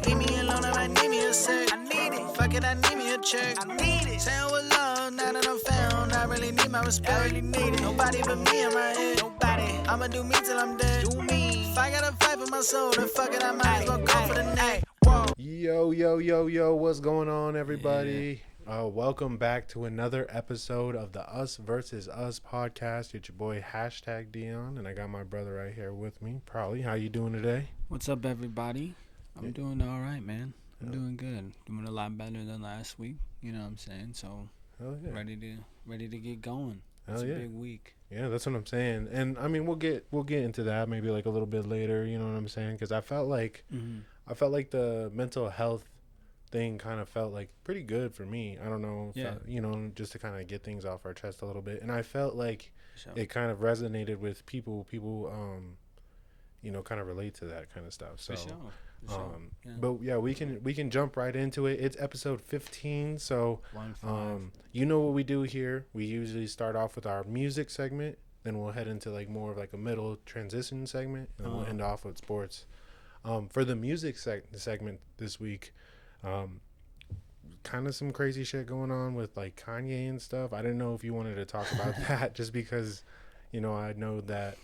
Give me a loan, I might need me a sec. I need it. Fuck it, I need me a check. I need it. Saying with love, now that I'm found, I really need my respect. I really need it. Nobody but me in my head. Nobody. I'ma do me till I'm dead. Do me. If I gotta fight for my soul, then fuck it, I might as well go for the neck. Yo, what's going on, everybody? Welcome back to another episode of the Us versus Us podcast. It's your boy Dion, and I got my brother right here with me. Probably. How you doing today? What's up, everybody? I'm doing all right, man. I'm doing good. Doing a lot better than last week. You know what I'm saying? So ready to get going. It's a big week. Yeah, that's what I'm saying. And I mean, we'll get into that maybe like a little bit later. You know what I'm saying? Because I felt like the mental health thing kind of felt like pretty good for me. I don't know, just to kind of get things off our chest a little bit. And I felt like it kind of resonated with people, kind of relate to that kind of stuff. So, but yeah, we can jump right into it. It's episode 15. So, you know what we do here. We usually start off with our music segment. Then we'll head into like more of like a middle transition segment. And then we'll end off with sports. For the music segment this week, kind of some crazy shit going on with like Kanye and stuff. I didn't know if you wanted to talk about that just because, I know that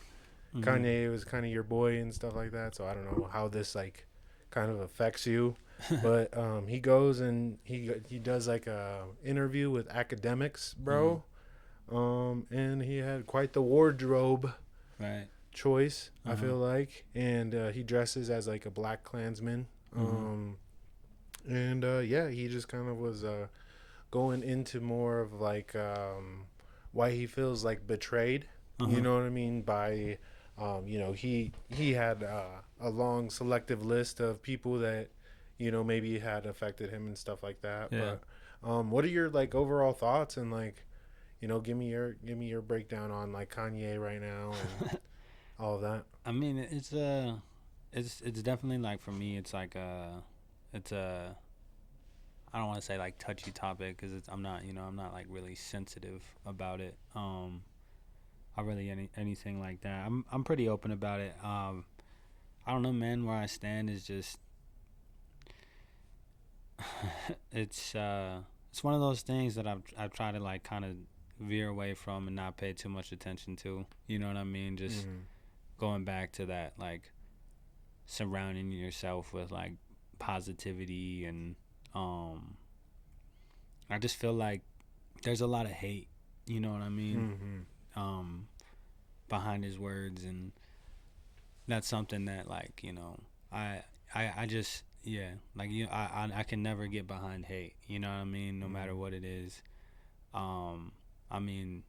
Kanye was kind of your boy and stuff like that. So I don't know how this like kind of affects you, but he goes and he does like a interview with academics, bro. And he had quite the wardrobe choice, I feel like, and he dresses as like a Black Klansman. He just kind of was going into more of like why he feels like betrayed. You know what I mean? By he had a long selective list of people that maybe had affected him and stuff like that. But what are your like overall thoughts and like give me your breakdown on like Kanye right now and all of that. I mean, it's definitely like for me, it's like it's a, I don't want to say like touchy topic because I'm not like really sensitive about it. I really anything like that. I'm pretty open about it. I don't know, man. Where I stand is just it's one of those things that I've tried to like kind of veer away from and not pay too much attention to. You know what I mean? Just going back to that, like surrounding yourself with like positivity and I just feel like there's a lot of hate, you know what I mean, behind his words, and that's something that like I just like I can never get behind hate, you know what I mean, no matter what it is. I mean,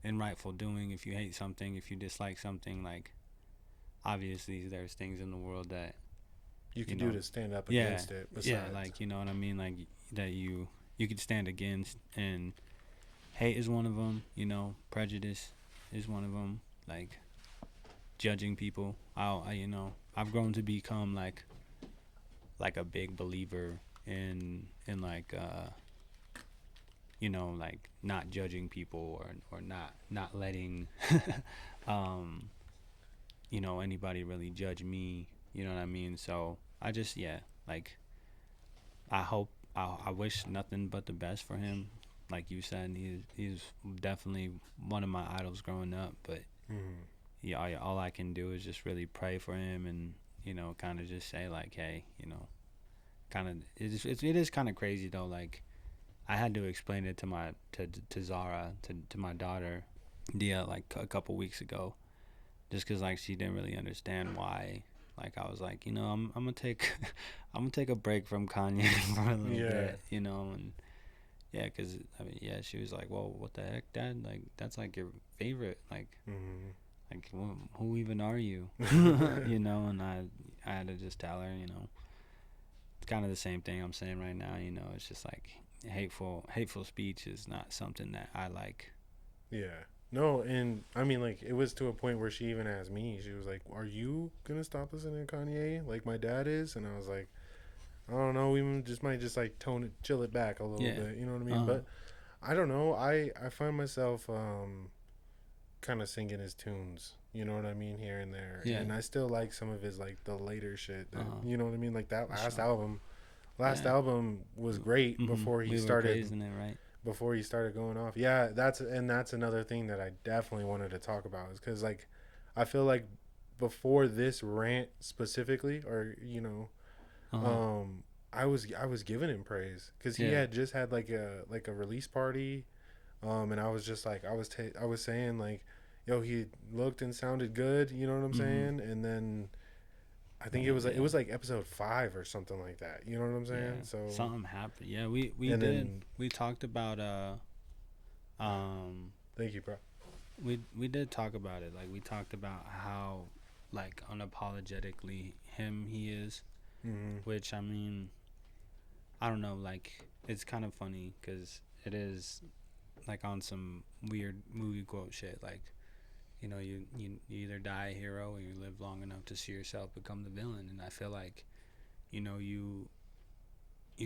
in rightful doing, if you hate something, if you dislike something, like obviously there's things in the world that you can do to stand up against it. Besides. Like you know what I mean, like that you could stand against, and hate is one of them. Prejudice is one of them. Like judging people. I've grown to become like a big believer in like like not judging people or not letting anybody really judge me, you know what I mean? So I just like I wish nothing but the best for him. Like you said, he's definitely one of my idols growing up, but all I can do is just really pray for him and kind of just say like, hey, kind of it is kind of crazy though. Like I had to explain it to Zara, to my daughter, Dia, like a couple weeks ago, just because like she didn't really understand why. Like I was like, I'm gonna take a break from Kanye for a little bit, and because she was like, well, what the heck, Dad? Like that's like your favorite, like like who even are you? And I had to just tell her, it's kind of the same thing I'm saying right now. It's just like hateful speech is not something that I like. No, and I mean, like, it was to a point where she even asked me, she was like, are you gonna stop listening to Kanye like my dad is? And I was like, I don't know, we might just like chill it back a little bit, you know what I mean? But I don't know, I find myself kind of singing his tunes. You know what I mean, here and there. Yeah. And I still like some of his like the later shit. That, you know what I mean, like that last Sure. album. Last album was great before he started. Praising it, right? Before he started going off. Yeah, that's another thing that I definitely wanted to talk about is because like I feel like before this rant specifically, or you know, I was giving him praise because he had just had like a release party, and I was just like I was saying like, yo, he looked and sounded good, you know what I'm saying, and then I think it was like episode 5 or something like that, you know what I'm saying? Yeah. So something happened. Yeah, we talked about thank you, bro. We did talk about it. Like we talked about how like unapologetically him he is, which I mean, I don't know. Like it's kind of funny because it is like on some weird movie quote shit. Like you know, you either die a hero or you live long enough to see yourself become the villain. And I feel like, you know, you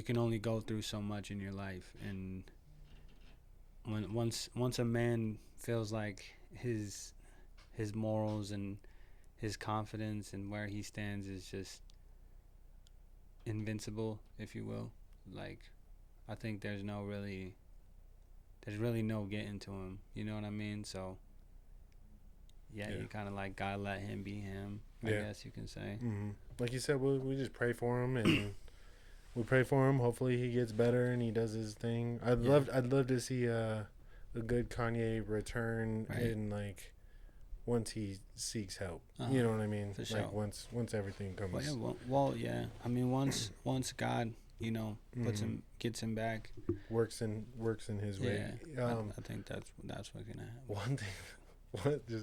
can only go through so much in your life, and once a man feels like his morals and his confidence and where he stands is just invincible, if you will, like I think there's really no getting to him, you know what I mean? So yeah. You kind of like gotta let him be him, I guess you can say. Like you said, we just pray for him, and we pray for him. Hopefully he gets better and he does his thing. I'd love to see a good Kanye return in like once he seeks help. You know what I mean? For like sure. once everything comes. Well, yeah. I mean, once God, you know, gets him back, works in his way. I think that's what's gonna happen.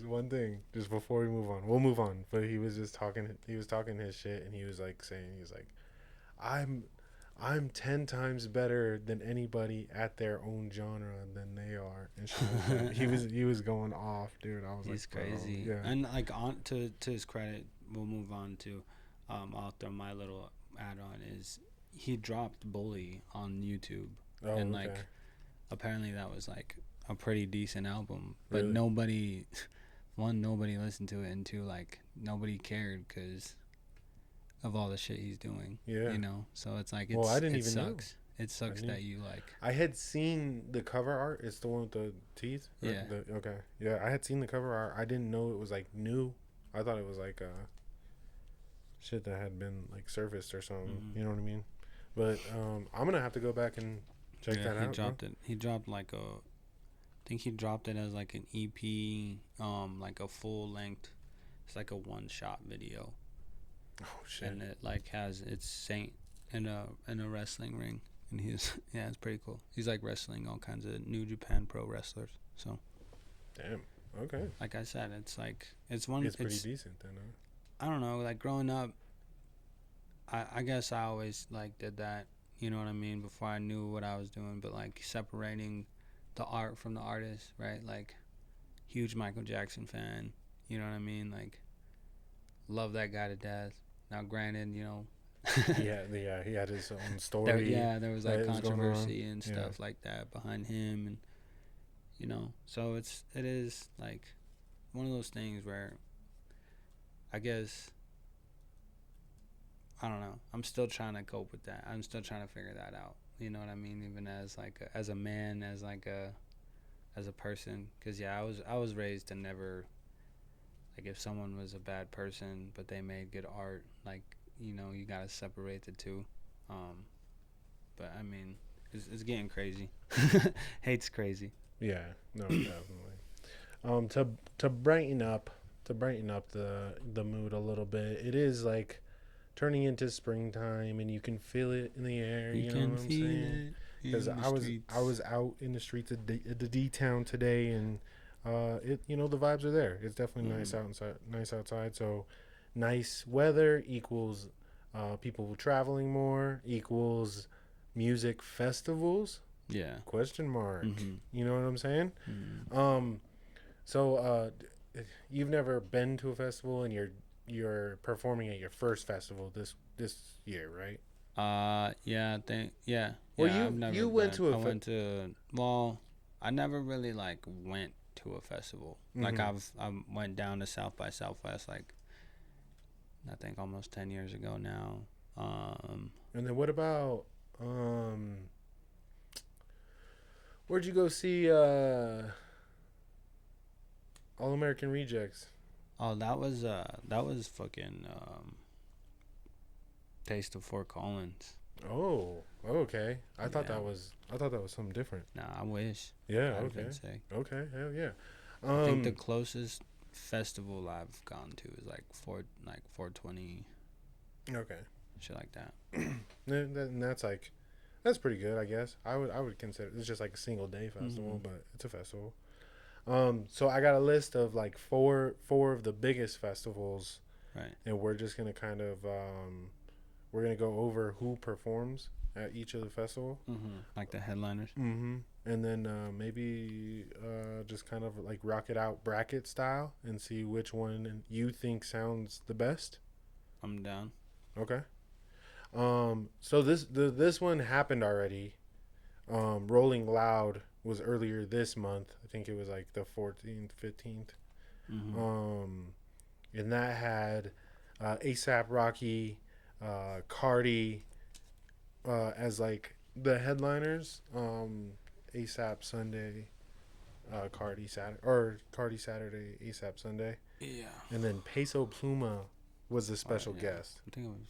One thing, just before we move on. We'll move on. But he was talking his shit, and he was like saying, he's like, I'm 10 times better than anybody at their own genre than they are. And shit like that. he was going off, dude. I was He's like, crazy. Yeah. And like to his credit, we'll move on to I'll throw my little add on is he dropped Bully on YouTube. And like apparently that was like a pretty decent album, but nobody listened to it, and two, like nobody cared because of all the shit he's doing. You know, so it's like I didn't even know. It sucks that you like. I had seen the cover art. It's the one with the teeth. Yeah. Okay. Yeah, I had seen the cover art. I didn't know it was like new. I thought it was like shit that had been like surfaced or something. You know what I mean? But I'm gonna have to go back and check that out. He dropped it. He dropped like I think he dropped it as like an EP, like a full length. It's like a one-shot video. Oh shit! And it like it's Saint in a wrestling ring, and he's it's pretty cool. He's like wrestling all kinds of New Japan Pro wrestlers. So. Damn. Okay. Like I said, it's like it's pretty decent then. Huh? I don't know. Like growing up, I guess I always like did that. You know what I mean? Before I knew what I was doing, but like separating the art from the artist, right? Like huge Michael Jackson fan, you know what I mean? Like love that guy to death. Now granted, you know, he had his own story. There was like controversy and stuff like that behind him, and you know, so it is like one of those things where I guess I don't know. I'm still trying to cope with that. I'm still trying to figure that out. You know what I mean? Even as like as a man, as a person, because I was raised to never, like, if someone was a bad person but they made good art, like, you know, you gotta separate the two. But I mean, it's getting crazy. Hate's crazy. Yeah, no, definitely. To brighten up the mood a little bit, it is like turning into springtime, and you can feel it in the air. You know what I'm saying? Because I was out in the streets of the D town today, and the vibes are there. It's definitely nice outside. So nice weather equals people traveling more, equals music festivals. Yeah. Question mark. You know what I'm saying? So you've never been to a festival, and you're performing at your first festival this year, right? Yeah, I think, yeah. Well, I've never you went to I never really like went to a festival. Like I went down to South by Southwest like I think almost 10 years ago now. And then what about where'd you go see All American Rejects? Oh, that was fucking Taste of Fort Collins. Oh, okay. I thought that was something different. Nah, I wish. Yeah, okay. Okay, hell yeah. I think the closest festival I've gone to is like 420. Okay. Shit like that. And that's pretty good, I guess. I would consider it's just like a single day festival, but it's a festival. So I got a list of like four of the biggest festivals, right? And we're just gonna kind of we're gonna go over who performs at each of the festival, like the headliners, and then maybe just kind of like rock it out bracket style and see which one you think sounds the best. I'm down. Okay. So this one happened already. Rolling Loud was earlier this month. I think it was like the 14th, 15th. And that had A$AP Rocky, Cardi as like the headliners. A$AP Sunday, Cardi Saturday, A$AP Sunday. Yeah. And then Peso Pluma was a special guest. I think it was.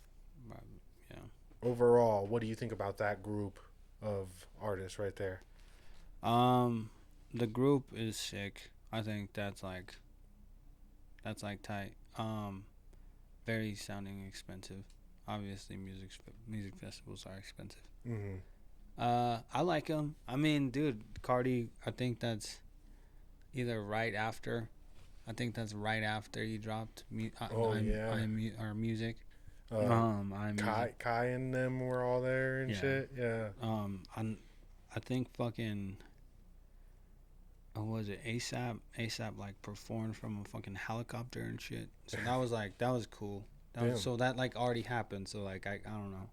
Overall, what do you think about that group of artists right there? The group is sick. I think that's like tight. Very sounding expensive. Obviously, music festivals are expensive. I like them. I mean, dude, Cardi. I think that's either right after. I think that's right after he dropped. Our music. Kai and them were all there and shit. Yeah. I think fucking. What was it? A$AP like performed from a fucking helicopter and shit. So that was cool. That like already happened. So like I don't know.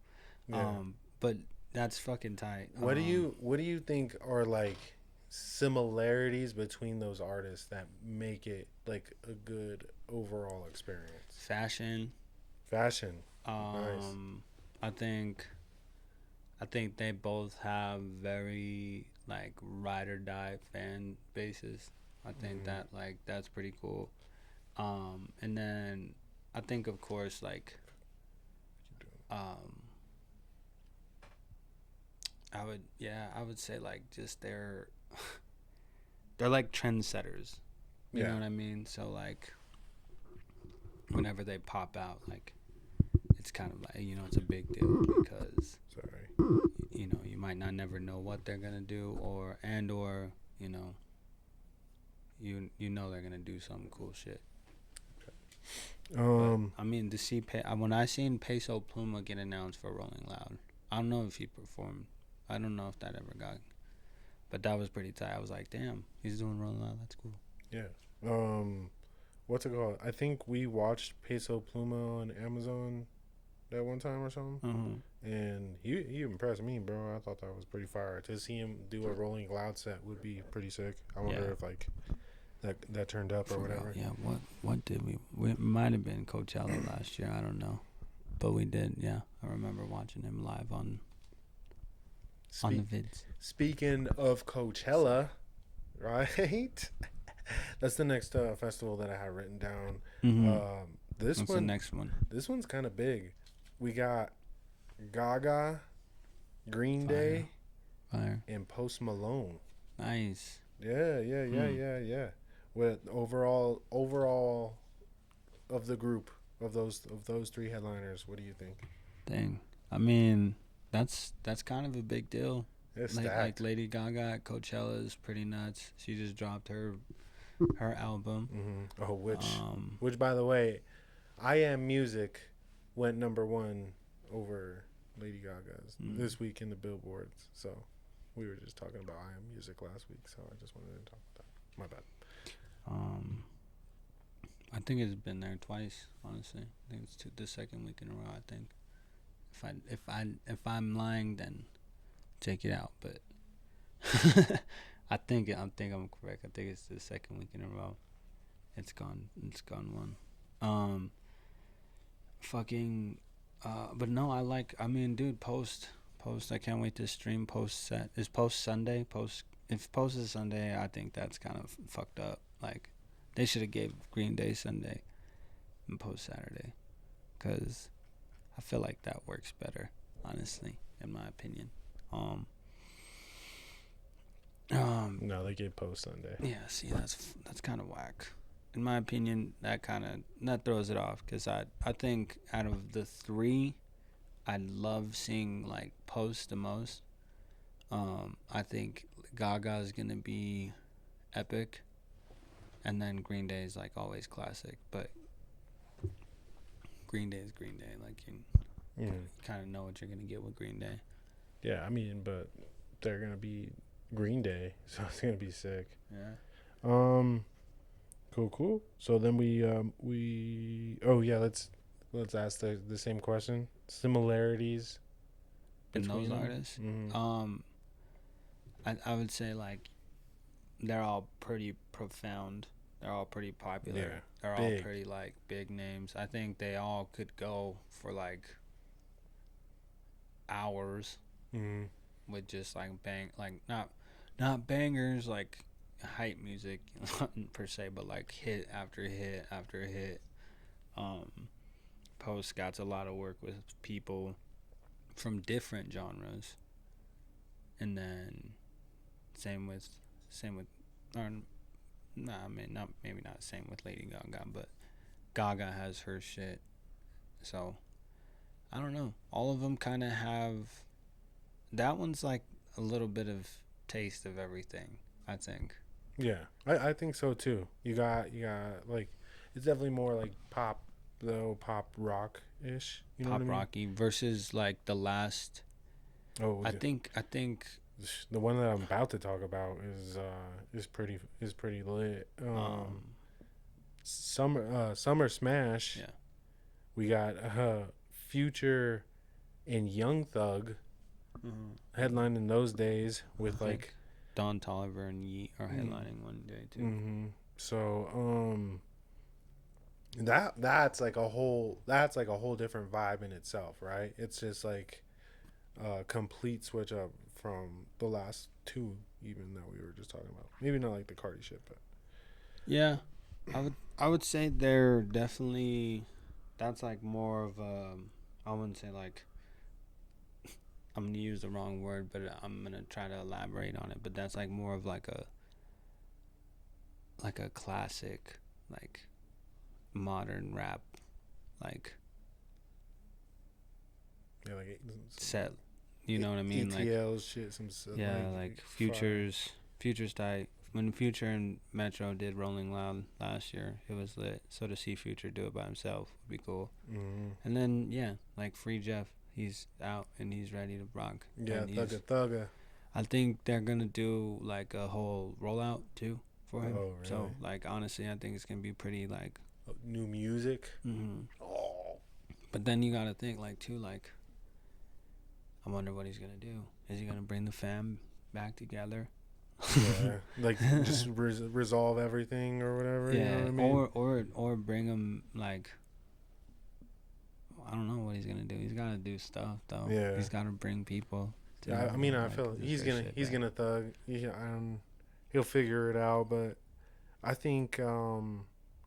Yeah. But that's fucking tight. What do you think are like similarities between those artists that make it like a good overall experience? Fashion. Nice. I think they both have very like ride or die fan bases. I think that like that's pretty cool. And then I think of course like I would say like just they're like trendsetters. You know what I mean? So like whenever they pop out, like it's kind of like, it's a big deal because you might not never know what they're gonna do or you know they're gonna do some cool shit. But, I mean, to see when I seen Peso Pluma get announced for Rolling Loud, I don't know if he performed. I don't know if that ever got, but that was pretty tight. I was like, damn, he's doing Rolling Loud. That's cool. Yeah. What's it called? I think we watched Peso Pluma on Amazon that one time or something, and he impressed me, bro. I thought that was pretty fire. To see him do a Rolling Loud set would be pretty sick. I wonder if like that turned up or whatever. Yeah. What did we might have been Coachella last year. I don't know, but we did. Yeah, I remember watching him live on the vids. Speaking of Coachella, right? That's the next festival that I have written down. What's the next one? This one's kind of big. We got Gaga, Green Day, and Post Malone. Nice. Yeah. With overall of the group of those three headliners, what do you think? Dang. I mean, that's kind of a big deal. It's like Lady Gaga at Coachella is pretty nuts. She just dropped her album. Oh, which by the way, I Am Music went number 1 over Lady Gaga's this week in the Billboards. So we were just talking about I Am Music last week, so I just wanted to talk about that. My bad. I think it's been there twice. Honestly, I think it's the second week in a row. I think if I'm lying, then take it out. But I think I'm correct. I think it's the second week in a row. It's gone one. Fucking. But no, I mean, dude, post. I can't wait to stream post set. Is post Sunday? If post is Sunday, I think that's kind of fucked up. Like, they should have gave Green Day Sunday and post Saturday, cause I feel like that works better, honestly, in my opinion. No, they gave post Sunday. Yeah, see, that's kind of whack. In my opinion, that throws it off, because I think out of the three, I love seeing like post the most. I think Gaga is gonna be epic, and then Green Day is like always classic. But Green Day is Green Day. Like, you kind of know what you're gonna get with Green Day. Yeah, I mean, but they're gonna be Green Day, so it's gonna be sick. Yeah. Cool. So then let's ask the same question. Similarities In those between them? artists, Mm-hmm. I would say like they're all pretty profound. They're all pretty popular. Yeah, They're big. all pretty like big names. I think they all could go for like hours Mm-hmm. with just like not bangers like hype music per se, but like hit after hit after hit. Post got a lot of work with people from different genres, and then same with or nah, I mean not maybe not same with Lady Gaga, but Gaga has her shit. So I don't know. All of them kind of have. That one's like a little bit of taste of everything, I think. Yeah, I think so too. You got like, it's definitely more like pop rock ish. You know Pop what I mean? rocky versus like the last. Oh, I think the one that I'm about to talk about is pretty lit. Summer Smash. Yeah. We got Future and Young Thug headlining those days with I like think Don Toliver and Yeet are headlining one day too. Mm-hmm. So that's like a whole different vibe in itself, right? It's just like a complete switch up from the last two, even that we were just talking about. Maybe not like the Cardi shit, but Yeah, I would say they're definitely. That's like more of a. I wouldn't say like. I'm gonna use the wrong word, but I'm gonna try to elaborate on it. But that's like more of like a classic, like modern rap, like yeah, like set. You know what I mean? ETL Like shit, some yeah, like Future's type. When Future and Metro did Rolling Loud last year, it was lit. So to see Future do it by himself would be cool. Mm-hmm. And then yeah, like Free Jeff, he's out and he's ready to rock. Yeah, And Thugga. I think they're gonna do like a whole rollout too for him. Oh, really? So like honestly, I think it's gonna be pretty like. New music. Mm-hmm. Oh. But then you gotta think like too like. I wonder what he's gonna do. Is he gonna bring the fam back together? Yeah, like just resolve everything or whatever. Yeah, you know what I mean? or bring him like. I don't know what he's gonna do. He's gotta do stuff though. Yeah, he's gotta bring people. Yeah, I mean, I feel he's gonna thug. He'll figure it out, but I think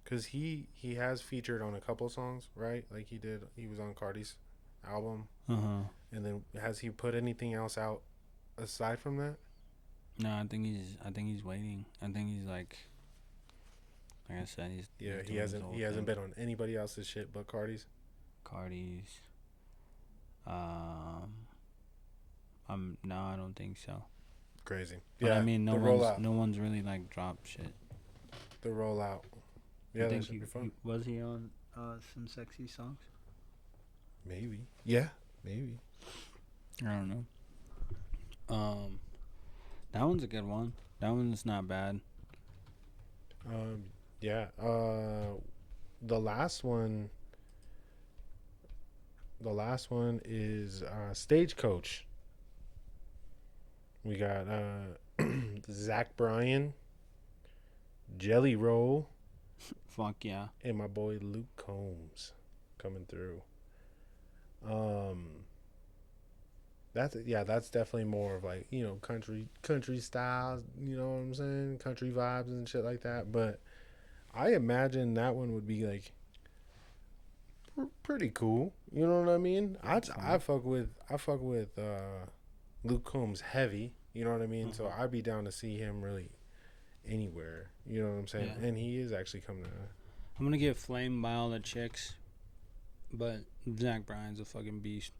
because he has featured on a couple songs, right? Like he was on Cardi's album. And then has he put anything else out aside from that? No, I think he's waiting. I think he's like I said, he hasn't been on anybody else's shit but Cardi's. No, I don't think so. Crazy. But yeah, I mean, no one's really like dropped shit. The rollout. Yeah, that should be fun. Was he on some sexy songs? Maybe. Yeah, maybe. I don't know. That one's a good one. That one's not bad. Yeah. The last one is Stagecoach. We got Zach Bryan, Jelly Roll, Fuck yeah. and my boy Luke Combs coming through. That's definitely more of like, you know, country styles, you know what I'm saying? Country vibes and shit like that. But I imagine that one would be like pretty cool. You know what I mean? I fuck with Luke Combs heavy. You know what I mean? So I'd be down to see him really anywhere. You know what I'm saying? Yeah. And he is actually coming to. I'm gonna get flamed by all the chicks, but Zach Bryan's a fucking beast.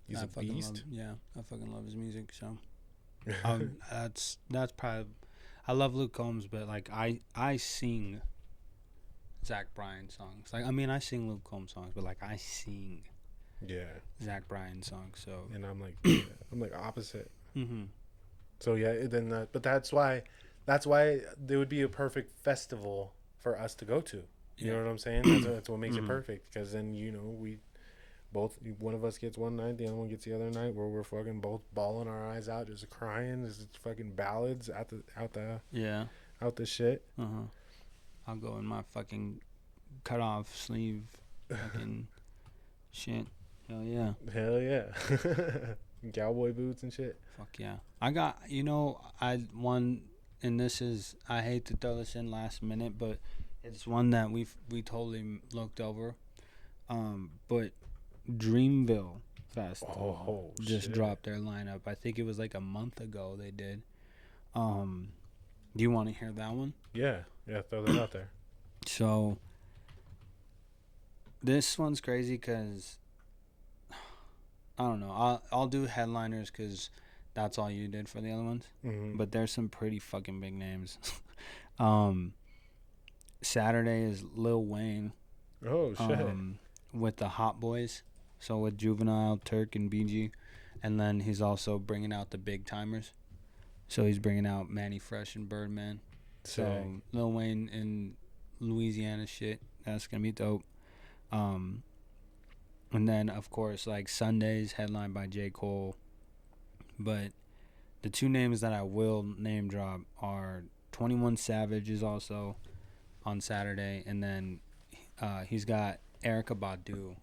He's a beast. I fucking love his music. So that's probably. I love Luke Combs, but like I sing Zach Bryan songs. Like, I mean, I sing Luke Combs songs, but like I sing Zach Bryan songs. So and I'm like opposite. Mm-hmm. So yeah, then but that's why there would be a perfect festival for us to go to. You know what I'm saying? That's what makes it perfect, because then, you know, we both, one of us gets one night, the other one gets the other night, where we're fucking both bawling our eyes out, just crying, just fucking ballads out the shit. I'll go in my fucking cut off sleeve fucking shit. Hell yeah. Cowboy boots and shit. Fuck yeah. I got, and this is, I hate to throw this in last minute, but it's one that we totally looked over. But Dreamville Festival just dropped their lineup. I think it was like a month ago they did. Do you want to hear that one? Yeah, throw that out there. So this one's crazy because I don't know. I'll do headliners because that's all you did for the other ones. Mm-hmm. But there's some pretty fucking big names. Saturday is Lil Wayne. Oh, shit. With the Hot Boys. So with Juvenile, Turk, and BG. And then he's also bringing out the big timers. So he's bringing out Manny Fresh and Birdman. So Lil Wayne in Louisiana shit. That's going to be dope. And then, of course, like Sundays, headlined by J. Cole. But the two names that I will name drop are 21 Savage is also on Saturday. And then he's got Erykah Badu.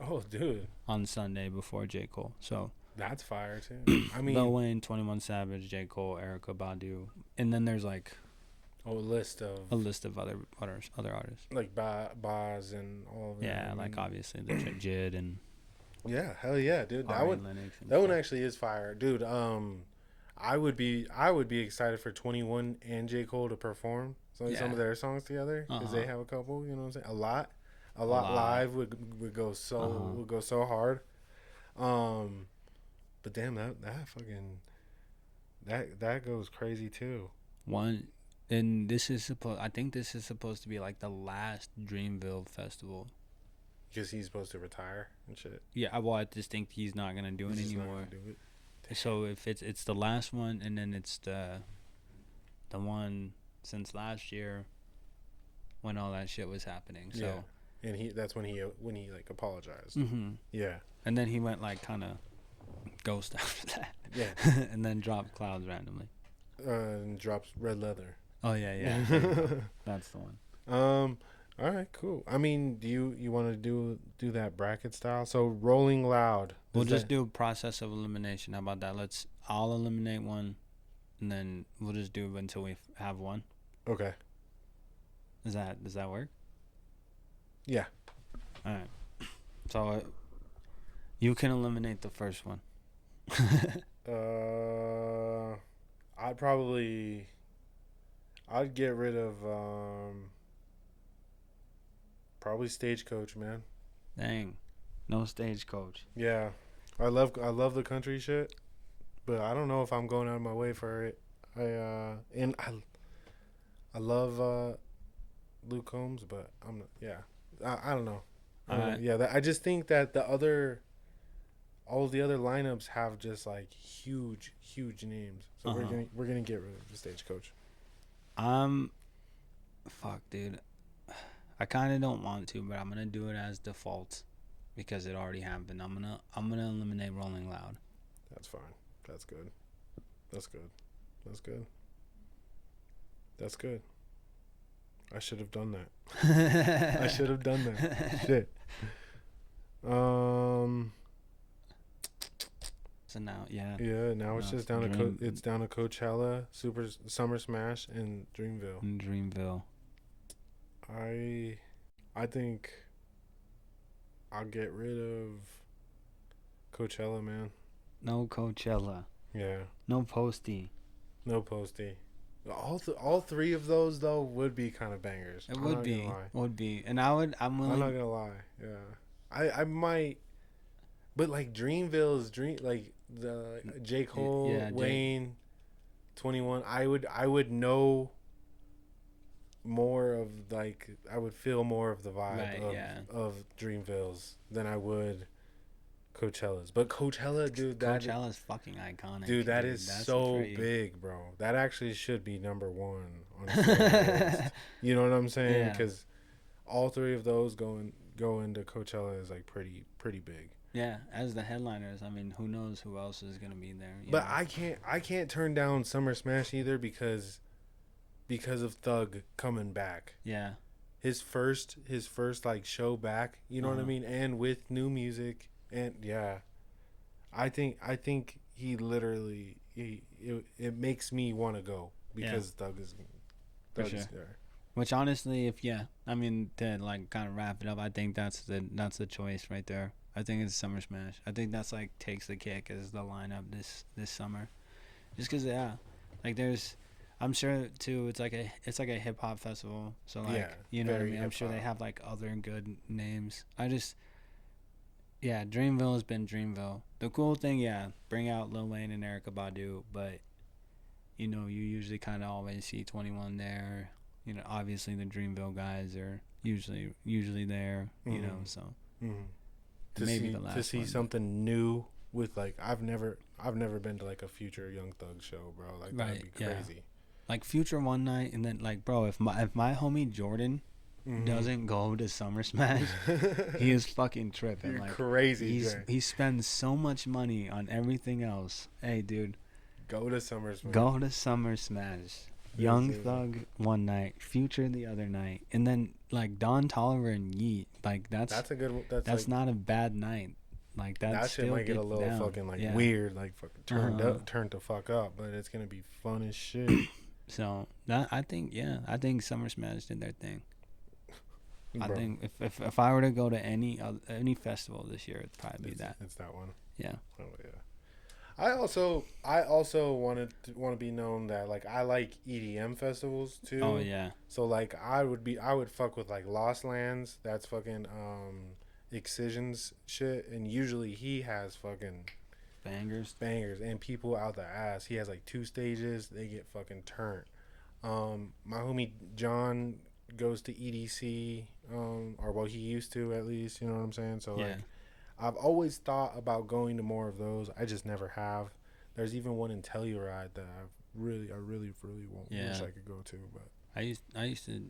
Oh, dude. On Sunday before J. Cole. So that's fire, too. I mean, Lil Wayne, 21 Savage, J. Cole, Erykah Badu. And then there's like a list of other artists. Like Boz and all of them. Yeah, like obviously the Jid and yeah, hell yeah, dude. That one actually is fire. Dude, I would be excited for 21 and J. Cole to perform some of their songs together, because they have a couple, you know what I'm saying? A lot live would go so hard. But damn, that fucking that goes crazy too. And I think this is supposed to be like the last Dreamville festival. Because he's supposed to retire and shit. Yeah, well, I just think he's not gonna do it anymore. So if it's the last one, and then it's the one since last year when all that shit was happening. So yeah. And that's when he like apologized. Mm-hmm. Yeah. And then he went like kind of ghost after that. Yeah. And then dropped Clouds randomly. And drops Red Leather. Oh yeah. That's the one. All right, cool. I mean, do you want to do that bracket style? So Rolling Loud. We'll just do a process of elimination. How about that? I'll eliminate one, and then we'll just do it until we have one. Okay. Does that work? Yeah. All right. So you can eliminate the first one. I'd get rid of probably Stagecoach, man. Dang, no Stagecoach. Yeah, I love the country shit, but I don't know if I'm going out of my way for it. I love Luke Combs, but I'm not. Yeah, I don't know. I just think that all the other lineups have just like huge names. So we're gonna get rid of the Stagecoach. Fuck, dude. I kind of don't want to, but I'm gonna do it as default because it already happened. I'm gonna eliminate Rolling Loud. That's fine. That's good. That's good. That's good. I should have done that. I should have done that. Shit. So now, yeah. Yeah, now it's just down to it's down to Coachella, Summer Smash, and Dreamville. I think I'll get rid of Coachella, man. No Coachella. Yeah. No Posty. No Posty. All three of those though would be kind of bangers. It would be. And I'm willing. I'm not gonna lie. Yeah. I might, but like Dreamville's like the J. Cole, Wayne, 21. I would know more of like I would feel more of the vibe of Dreamville's than I would Coachella's. But Coachella, dude, Coachella's fucking iconic. Dude, that is so big, bro. That actually should be number one on the list. You know what I'm saying? Because all three of those go into Coachella is like pretty big. Yeah, as the headliners, I mean, who knows who else is gonna be there? But know? I can't turn down Summer Smash either because of Thug coming back. Yeah. His first like show back, you know what I mean, and with new music, and I think he literally it makes me want to go because Thug is there. Which honestly, I mean, to like kind of wrap it up, I think that's the choice right there. I think it's Summer Smash. I think that's like takes the kick as the lineup this summer, just because like there's. I'm sure too. It's like a hip hop festival, so like you know what I mean. I'm sure they have like other good names. Dreamville has been Dreamville. The cool thing, bring out Lil Wayne and Erykah Badu, but you know you usually kind of always see 21 there. You know, obviously the Dreamville guys are usually there. You know, so maybe the last to see one, something new with like I've never been to like a Future Young Thug show, bro. Like that'd be crazy. Like Future one night, and then like, bro, if my homie Jordan doesn't go to Summer Smash, he is fucking tripping. You're like crazy. He spends so much money on everything else. Hey, dude, go to Summer Smash. Go to Summer Smash. Young Thug one night, Future the other night, and then like Don Toliver and Yeet. Like that's a good. That's like, not a bad night. Like that shit might get a little fucking like weird, like fucking turned to fuck up, but it's gonna be fun as shit. So I think Summer Smash did their thing. Bro. I think if I were to go to any festival this year, it'd probably be that. It's that one. Yeah. Oh yeah. I also want to be known that like I like EDM festivals too. Oh yeah. So like I would fuck with like Lost Lands. That's fucking Excision's shit, and usually he has fucking bangers and people out the ass. He has like 2 stages. They get fucking turned. My homie John goes to EDC, or well, he used to at least. You know what I'm saying? So like, I've always thought about going to more of those. I just never have. There's even one in Telluride that I really wish I could go to. But I used to.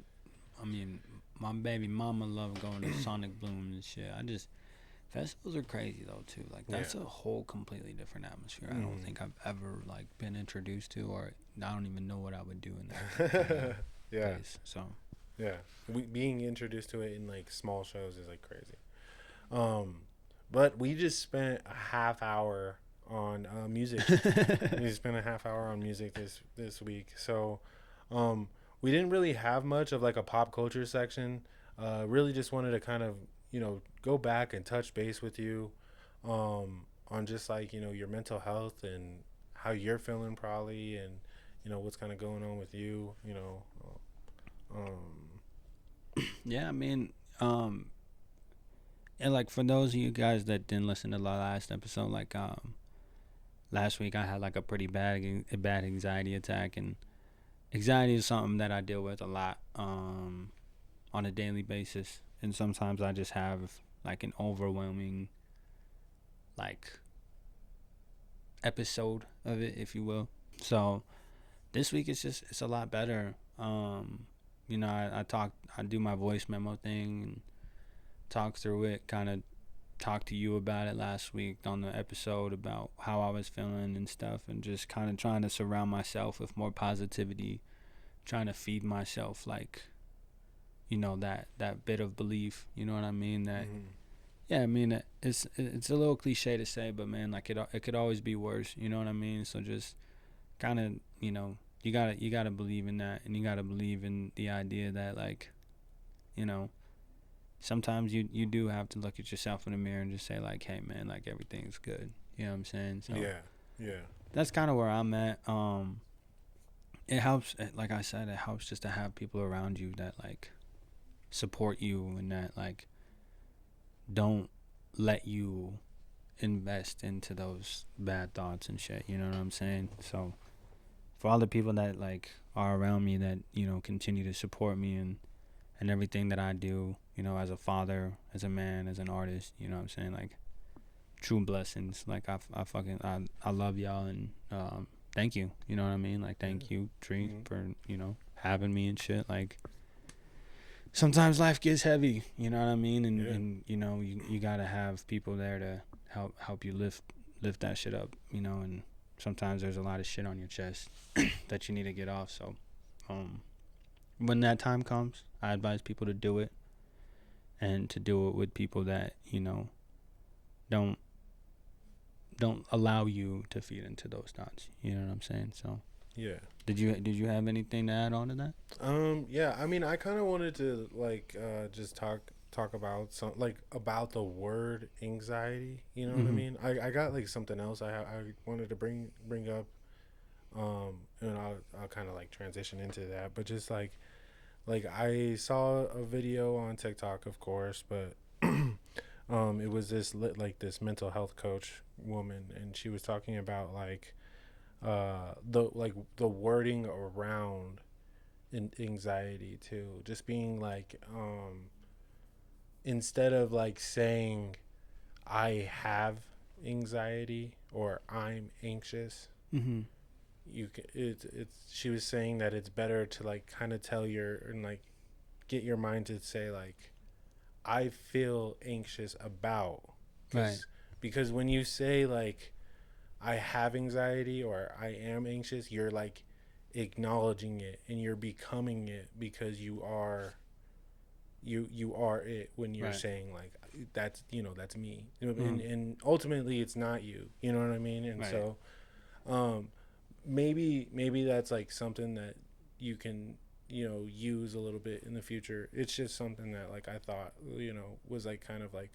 I mean, my baby mama loved going to Sonic Bloom and shit. Festivals are crazy though too. Like that's a whole completely different atmosphere. I don't think I've ever like been introduced to, or I don't even know what I would do in that place. So being introduced to it in like small shows is like crazy. But we just spent a half hour on music. We spent a half hour on music this week. So we didn't really have much of like a pop culture section. Really just wanted to kind of, you know, go back and touch base with you on just like, you know, your mental health and how you're feeling probably, and, you know, what's kind of going on with you, you know. Yeah, I mean, and like for those of you guys that didn't listen to the last episode, like last week I had like a pretty bad anxiety attack, and anxiety is something that I deal with a lot on a daily basis, and sometimes I just have like an overwhelming like episode of it, if you will. So this week it's a lot better. You know, I do my voice memo thing and talk through it, kind of talked to you about it last week on the episode about how I was feeling and stuff, and just kind of trying to surround myself with more positivity, trying to feed myself, like, you know, that bit of belief, you know what I mean? That, yeah, I mean, it's a little cliche to say, but man, like, it could always be worse, you know what I mean? So just kind of, you know, you gotta believe in that, and you gotta believe in the idea that, like, you know, sometimes you do have to look at yourself in the mirror and just say, like, hey man, like, everything's good, you know what I'm saying? So yeah, that's kind of where I'm at. It helps, like I said, it helps just to have people around you that, like, support you, and that, like, don't let you invest into those bad thoughts and shit, you know what I'm saying? So for all the people that, like, are around me that, you know, continue to support me and everything that I do, you know, as a father, as a man, as an artist, you know what I'm saying? Like, true blessings. Like, I love y'all, and thank you, you know what I mean? Like, thank you, Tree, for, you know, having me and shit. Like, sometimes life gets heavy, you know what I mean? And you know, you gotta have people there to help you lift that shit up, you know. And sometimes there's a lot of shit on your chest that you need to get off. So when that time comes, I advise people to do it, and to do it with people that, you know, don't allow you to feed into those thoughts, you know what I'm saying? So yeah. Did you have anything to add on to that? Yeah, I mean, I kind of wanted to, like, just talk about about the word anxiety, you know what I mean? I got, like, something else I wanted to bring up, and I'll kind of, like, transition into that, but just like I saw a video on TikTok, of course, but it was this mental health coach woman, and she was talking about, like, the wording around anxiety too, just being like, instead of, like, saying I have anxiety or I'm anxious, it's she was saying that it's better to, like, kind of like, get your mind to say, like, I feel anxious about, Right. because when you say, like, I have anxiety or I am anxious, you're, like, acknowledging it, and you're becoming it, because you are it when you're Right. saying, like, that's, you know, that's me, you know, and ultimately it's not you, you know what I mean? And Right. so maybe that's, like, something that you can, you know, use a little bit in the future. It's just something that, like, I thought, you know, was, like, kind of, like,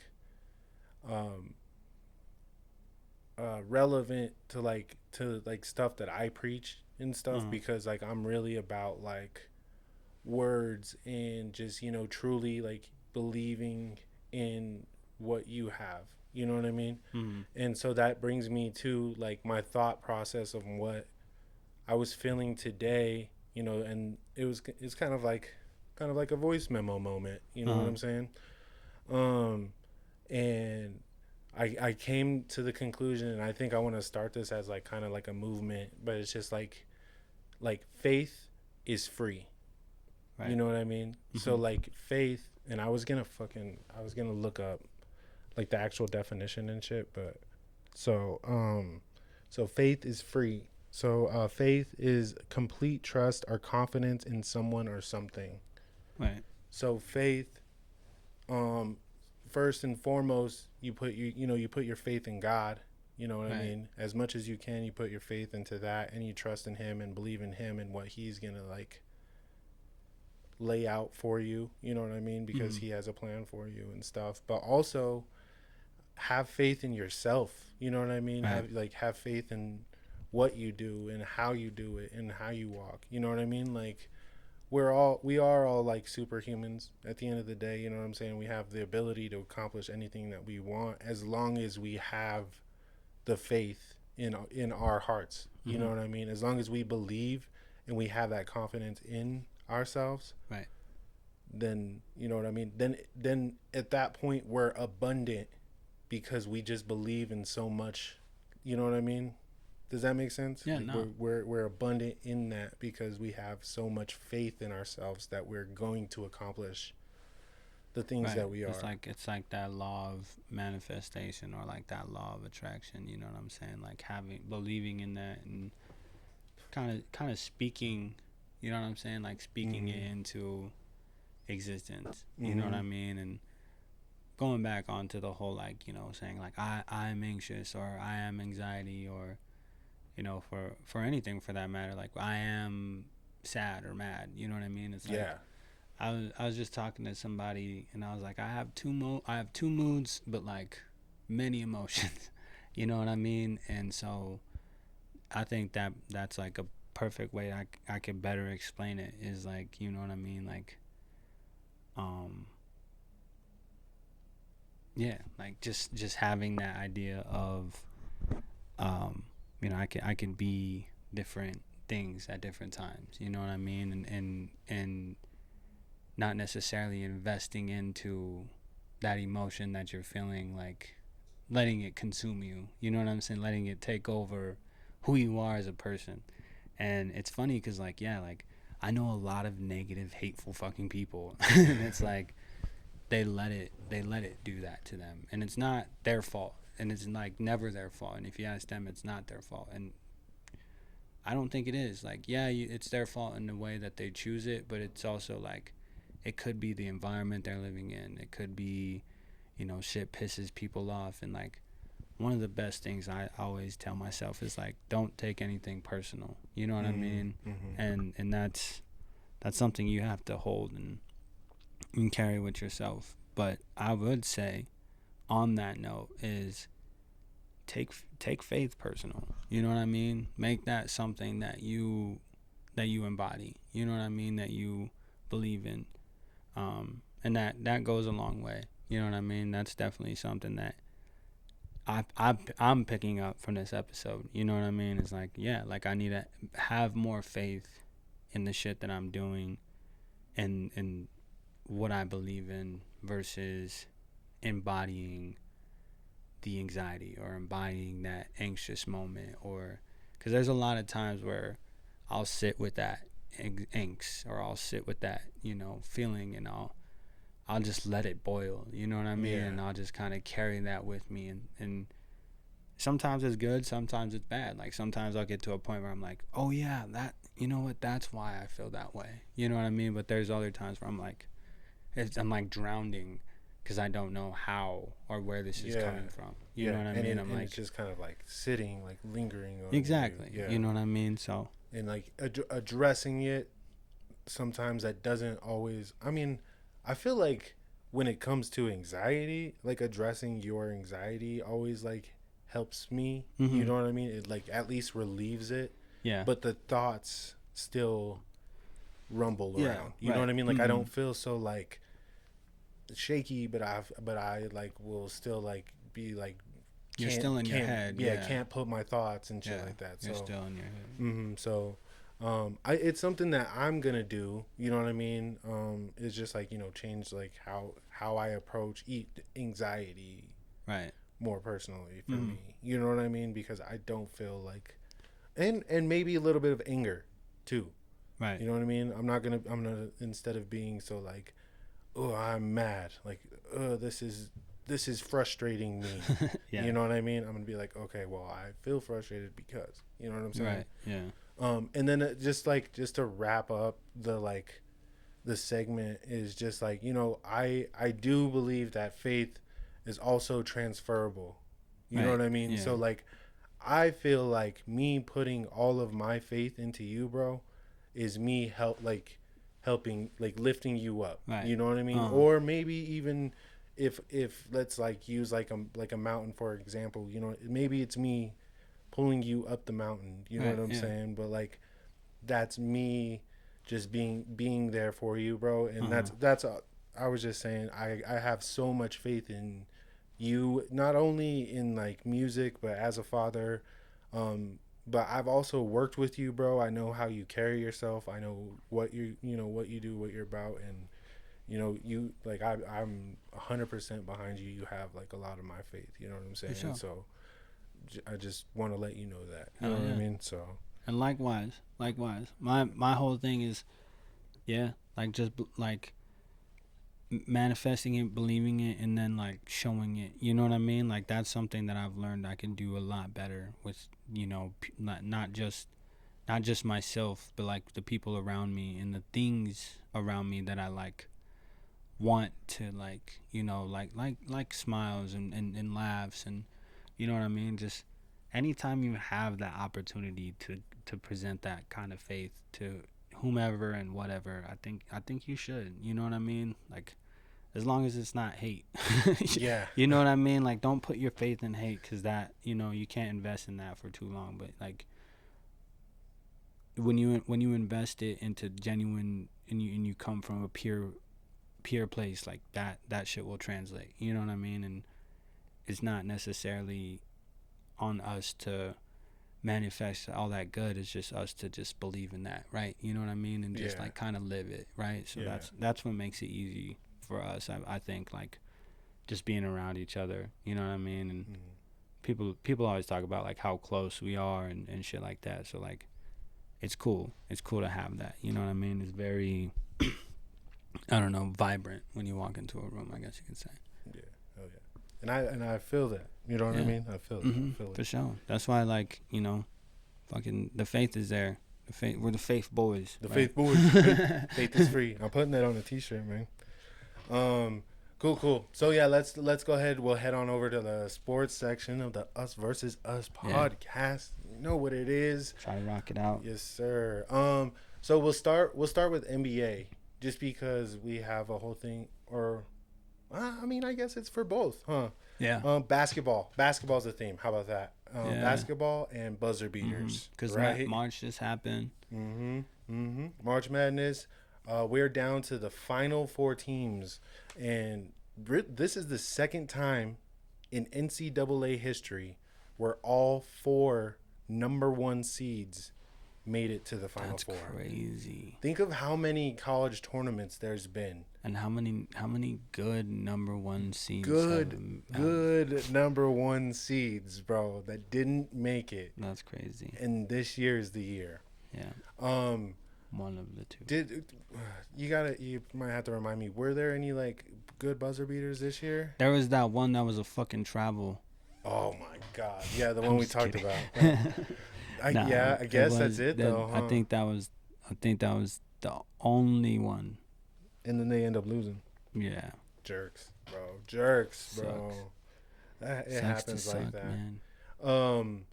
relevant to stuff that I preach and stuff, because, like, I'm really about, like, words and just, you know, truly, like, believing in what you have, you know what I mean? And so that brings me to, like, my thought process of what I was feeling today, you know, and it's kind of like a voice memo moment, you know what I'm saying? And I came to the conclusion, and I think I want to start this as, like, kind of like a movement, but it's just like faith is free. Right. You know what I mean? So, like, faith, and I was gonna look up, like, the actual definition and shit, but so faith is free. So faith is complete trust or confidence in someone or something. Right. So faith, first and foremost, you put your faith in God. You know what I mean? As much as you can, you put your faith into that, and you trust in Him and believe in Him and what He's gonna, like, lay out for you. You know what I mean? Because He has a plan for you and stuff. But also have faith in yourself. You know what I mean? Right. Have faith in what you do and how you do it and how you walk. You know what I mean? Like, we are all, like, superhumans at the end of the day. You know what I'm saying? We have the ability to accomplish anything that we want, as long as we have the faith in our hearts. You know what I mean? As long as we believe and we have that confidence in ourselves, right, then, you know what I mean? Then at that point we're abundant, because we just believe in so much. You know what I mean? Does that make sense? Yeah, Like, no. we're abundant in that, because we have so much faith in ourselves that we're going to accomplish the things that we are. It's like that law of manifestation, or like that law of attraction. You know what I'm saying? Like believing in that, and kind of speaking. You know what I'm saying? Like speaking it into existence. You know what I mean? And going back onto the whole, like, you know, saying like I'm anxious, or I am anxiety, or, you know, for anything for that matter, like I am sad or mad. You know what I mean? It's like, I was just talking to somebody, and I was like, I have two moods, but like many emotions. You know what I mean? And so I think that's like a perfect way I could better explain it, is like, you know what I mean? Like, yeah, like just having that idea of, you know, I can be different things at different times. You know what I mean? And not necessarily investing into that emotion that you're feeling, like letting it consume you. You know what I'm saying? Letting it take over who you are as a person. And it's funny because, like, yeah, like I know a lot of negative, hateful fucking people, and it's like they let it do that to them, and it's not their fault, and it's like never their fault. And if you ask them, it's not their fault, and I don't think it is. Like, yeah, it's their fault in the way that they choose it, but it's also like it could be the environment they're living in. It could be, you know, shit pisses people off, and like one of the best things I always tell myself is like, don't take anything personal. You know what I mean? And that's something you have to hold and carry with yourself. But I would say, on that note, is take faith personal. You know what I mean? Make that something that you embody. You know what I mean? That you believe in. And that goes a long way. You know what I mean? That's definitely something that I'm picking up from this episode. You know what I mean? It's like, yeah, like I need to have more faith in the shit that I'm doing, and what I believe in, versus embodying the anxiety or embodying that anxious moment. Or because there's a lot of times where I'll sit with that angst, or I'll sit with that, you know, feeling, and I'll just let it boil, you know what I mean? And I'll just kind of carry that with me, and sometimes it's good, sometimes it's bad. Like sometimes I'll get to a point where I'm like, oh yeah, that, you know what, that's why I feel that way, you know what I mean? But there's other times where I'm like drowning because I don't know how or where this is coming from, you know what I mean? I'm like, it's just kind of like sitting, like lingering on exactly, you know what I mean? So, and like addressing it, sometimes that doesn't always, I mean, I feel like when it comes to anxiety, like addressing your anxiety always like helps me. You know what I mean? It like at least relieves it. Yeah. But the thoughts still rumble around. You know what I mean? Like I don't feel so like shaky, but I like will still like be like, you're still in your head. Yeah, can't put my thoughts and shit like that. So you're still in your head. So it's something that I'm gonna do, you know what I mean? It's just like, you know, change like how I approach anxiety, right, more personally for me, you know what I mean? Because I don't feel like, and maybe a little bit of anger too, right, you know what I mean? I'm gonna instead of being so like, oh, I'm mad, like, oh, this is frustrating me. You know what I mean? I'm gonna be like, okay, well, I feel frustrated because, you know what I'm saying? Right. Yeah. And then just to wrap up the segment is just like, you know, I do believe that faith is also transferable. You know what I mean? Yeah. So like, I feel like me putting all of my faith into you, bro, is me helping, like lifting you up. Right. You know what I mean? Or maybe even if let's like use like a mountain for example, you know, maybe it's me pulling you up the mountain, you know what I'm saying? But like, that's me just being there for you, bro. And that's I was just saying, I have so much faith in you, not only in like music, but as a father. But I've also worked with you, bro. I know how you carry yourself. I know what you do, what you're about. And, you know, you like, I'm 100% behind you. You have like a lot of my faith, you know what I'm saying? Sure. So I just want to let you know that, you know what I mean? So, and likewise, my whole thing is, like just like manifesting it, believing it, and then like showing it. You know what I mean? Like that's something that I've learned I can do a lot better with, not just myself, but like the people around me and the things around me that I like want to like, like smiles and laughs, and you know what I mean? Just anytime you have that opportunity to present that kind of faith to whomever and whatever, I think you should, you know what I mean? Like, as long as it's not hate. Yeah. You know what I mean? Like, don't put your faith in hate, because that, you can't invest in that for too long. But like, when you invest it into genuine, and you come from a pure place, like that shit will translate. You know what I mean? And it's not necessarily on us to manifest all that good. It's just us to just believe in that, right? You know what I mean? And just like kind of live it, right? So that's what makes it easy for us. I think, like, just being around each other, you know what I mean? And people always talk about like how close we are and shit like that. So like, it's cool to have that, you know what I mean? It's very I don't know, vibrant when you walk into a room, I guess you could say. Yeah. Oh yeah. And I feel that. You know what I mean? I feel it. I feel it. For sure. That's why, like, fucking the faith is there. We're the faith boys. The right? faith boys. Faith is free. I'm putting that on a t-shirt, man. Cool. So yeah, let's go ahead. We'll head on over to the sports section of the Us Versus Us podcast. You know what it is. Try to rock it out. Yes, sir. So we'll start with NBA, just because we have a whole thing, or I mean, I guess it's for both, huh? Yeah. Basketball. Basketball's the theme. How about that? Basketball and buzzer beaters. Because right? March just happened. March Madness. We're down to the final 4 teams, and this is the second time in NCAA history where all 4 number 1 seeds made it to the final 4. That's crazy. Think of how many college tournaments there's been, and how many good number 1 seeds. Good number 1 seeds, bro, that didn't make it. That's crazy. And this year is the year. Yeah. One of the 2. You might have to remind me, were there any like good buzzer beaters this year? There was that one that was a fucking travel. Oh my god. Yeah, the one we talked kidding. about. I guess that's it though. Huh? I think that was the only one. And then they end up losing. Yeah. Jerks, bro. Sucks. It happens like that. Man.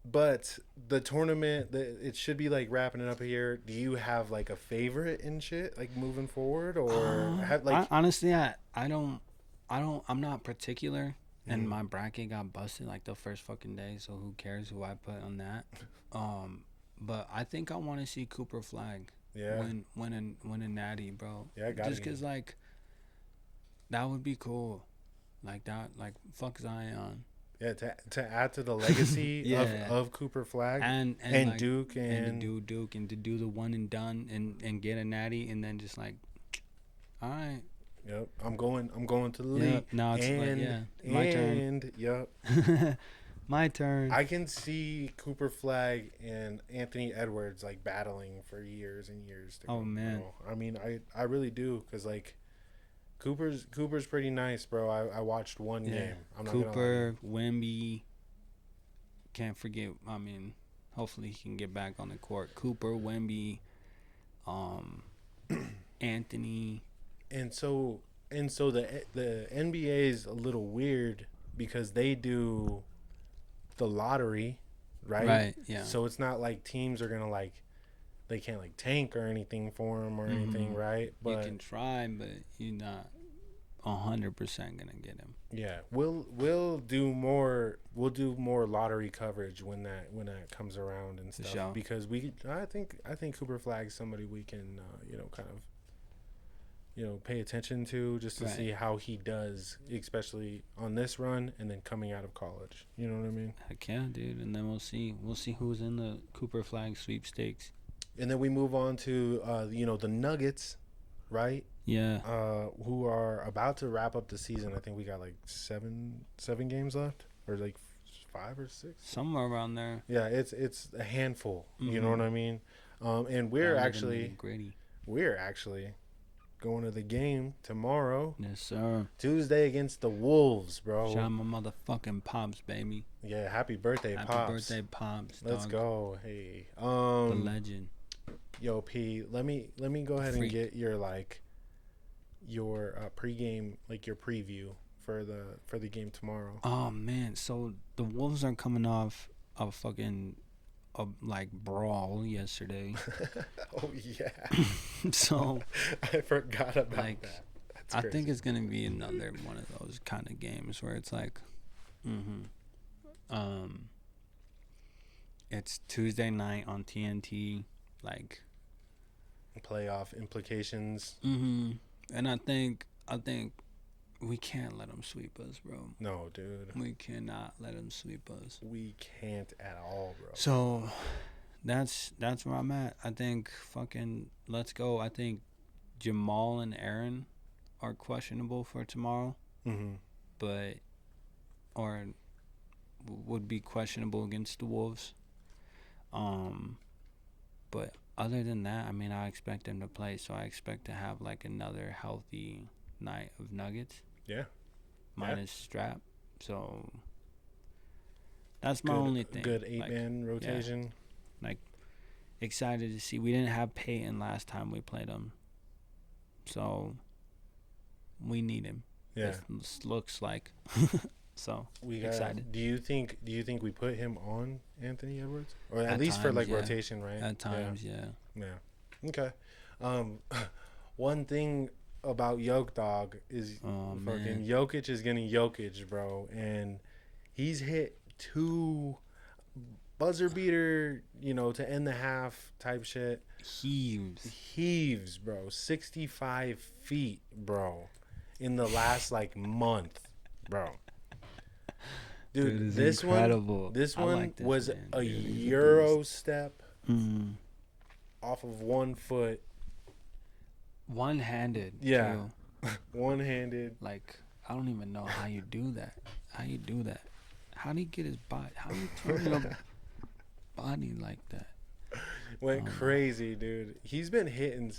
But the tournament, it should be like wrapping it up here. Do you have like a favorite and shit, like moving forward, or have like? Honestly, I'm not particular, and my bracket got busted like the first fucking day. So who cares who I put on that? But I think I want to see Cooper Flag win a natty, bro. Yeah, just because like that would be cool, like that, like fuck Zion. Yeah, to add to the legacy of Cooper Flag and like, Duke and to do Duke and to do the one and done and get a natty, and then just like, all right. Yep, I'm going to the league. Yep. Now it's my turn. Yep. My turn. I can see Cooper Flag and Anthony Edwards like battling for years and years. Oh man. I mean, I really do, because like Cooper's pretty nice, bro. I watched one game. I'm not Cooper, Wemby. Can't forget. I mean, hopefully he can get back on the court. Cooper, Wemby, Anthony. And so the NBA is a little weird because they do the lottery, right? Right. Yeah. So it's not like teams are gonna like, they can't like tank or anything for them or anything, right? But you can try, but you're not 100% gonna get him. Yeah, we'll do more lottery coverage when that comes around and stuff. Sure. Because I think Cooper Flag's somebody we can kind of pay attention to, just to see how he does, especially on this run and then coming out of college. You know what I mean? Heck yeah, dude. And then we'll see who's in the Cooper Flag sweepstakes. And then we move on to the Nuggets, right? Yeah. Who are about to wrap up the season. I think we got like seven games left, or like 5 or 6. Somewhere around there. Yeah, it's a handful. You know what I mean? And we're actually going to the game tomorrow. Yes, sir. Tuesday against the Wolves, bro. Shout out my motherfucking Pops, baby. Yeah, happy birthday, Happy Pops. birthday, Pops. Let's dog. go. Hey. The legend. Yo, P, let me go ahead Freak. and get your pregame, like your preview for the game tomorrow. Oh man, so the Wolves are coming off a fucking brawl yesterday. Oh yeah. So I forgot about like that. That's I crazy. think it's gonna be another one of those kind of games where it's like, it's Tuesday night on TNT, like playoff implications. and I think we can't let them sweep us, bro. No, dude. We cannot let them sweep us. We can't at all, bro. So that's where I'm at. I think fucking let's go. I think Jamal and Aaron are questionable for tomorrow, but or would be questionable against the Wolves. But other than that, I mean, I expect them to play, so I expect to have like another healthy night of Nuggets. Yeah. Minus Strap. So that's my only thing. Good 8-man rotation. Yeah. Like excited to see. We didn't have Peyton last time we played him, so we need him. Yeah. It looks like. So we excited. Do you think we put him on Anthony Edwards, or at least times, for like yeah. rotation, right? At times, yeah. Okay. One thing about Yoke Dog is fucking Jokic is getting Jokic, bro, and he's hit 2 buzzer beater, to end the half type shit. Heaves, bro. 65 feet, bro, in the last like month, bro. Dude, this incredible. one was man. a Euro step off of 1 foot. One-handed. Yeah. Too. One-handed. Like, I don't even know how you do that. How do you get his body? How do you turn your body like that? Went crazy, dude. He's been hitting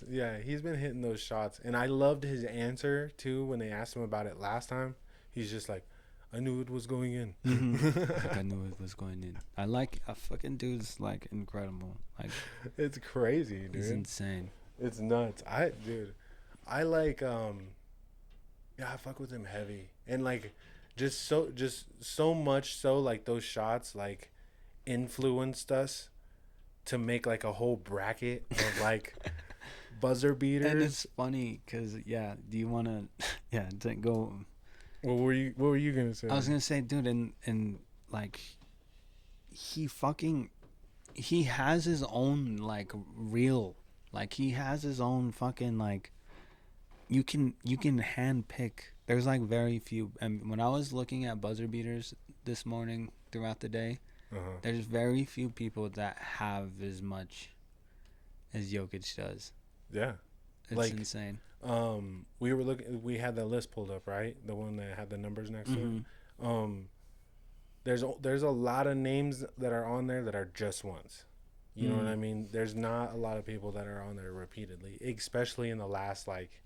those shots. And I loved his answer, too, when they asked him about it last time. He's just like, I knew it was going in. Like, I knew it was going in. A fucking dude's, like, incredible. Like, it's crazy, dude. He's insane. It's nuts. I like, I fuck with him heavy. And, like, just so much so, like, those shots, like, influenced us to make, like, a whole bracket of, like, buzzer beaters. And it's funny because, do you want to, go... What were you gonna say? I was gonna say, dude, and like, he has his own like reel, like he has his own fucking like. You can hand pick. There's like very few. And when I was looking at buzzer beaters this morning throughout the day, there's very few people that have as much as Jokic does. Yeah, it's like, insane. We had the list pulled up, right? The one that had the numbers next to it. There's a lot of names that are on there that are just ones. You know what I mean? There's not a lot of people that are on there repeatedly, especially in the last like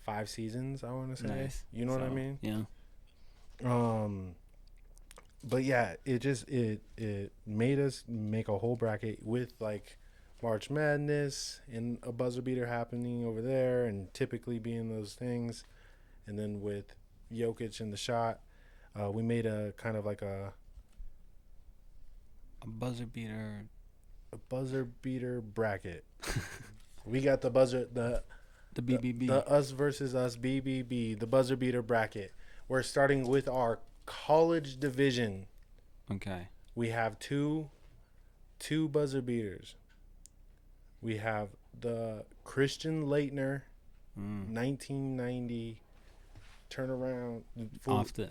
5 seasons, I want to say. Nice. You know what I mean? Yeah. But yeah, it made us make a whole bracket with like March Madness and a buzzer beater happening over there and typically being those things. And then with Jokic in the shot, we made a kind of like a buzzer beater bracket. We got the BBB. The us versus us BBB, the buzzer beater bracket. We're starting with our college division. Okay. We have two buzzer beaters. We have the Christian Laettner 1990 turnaround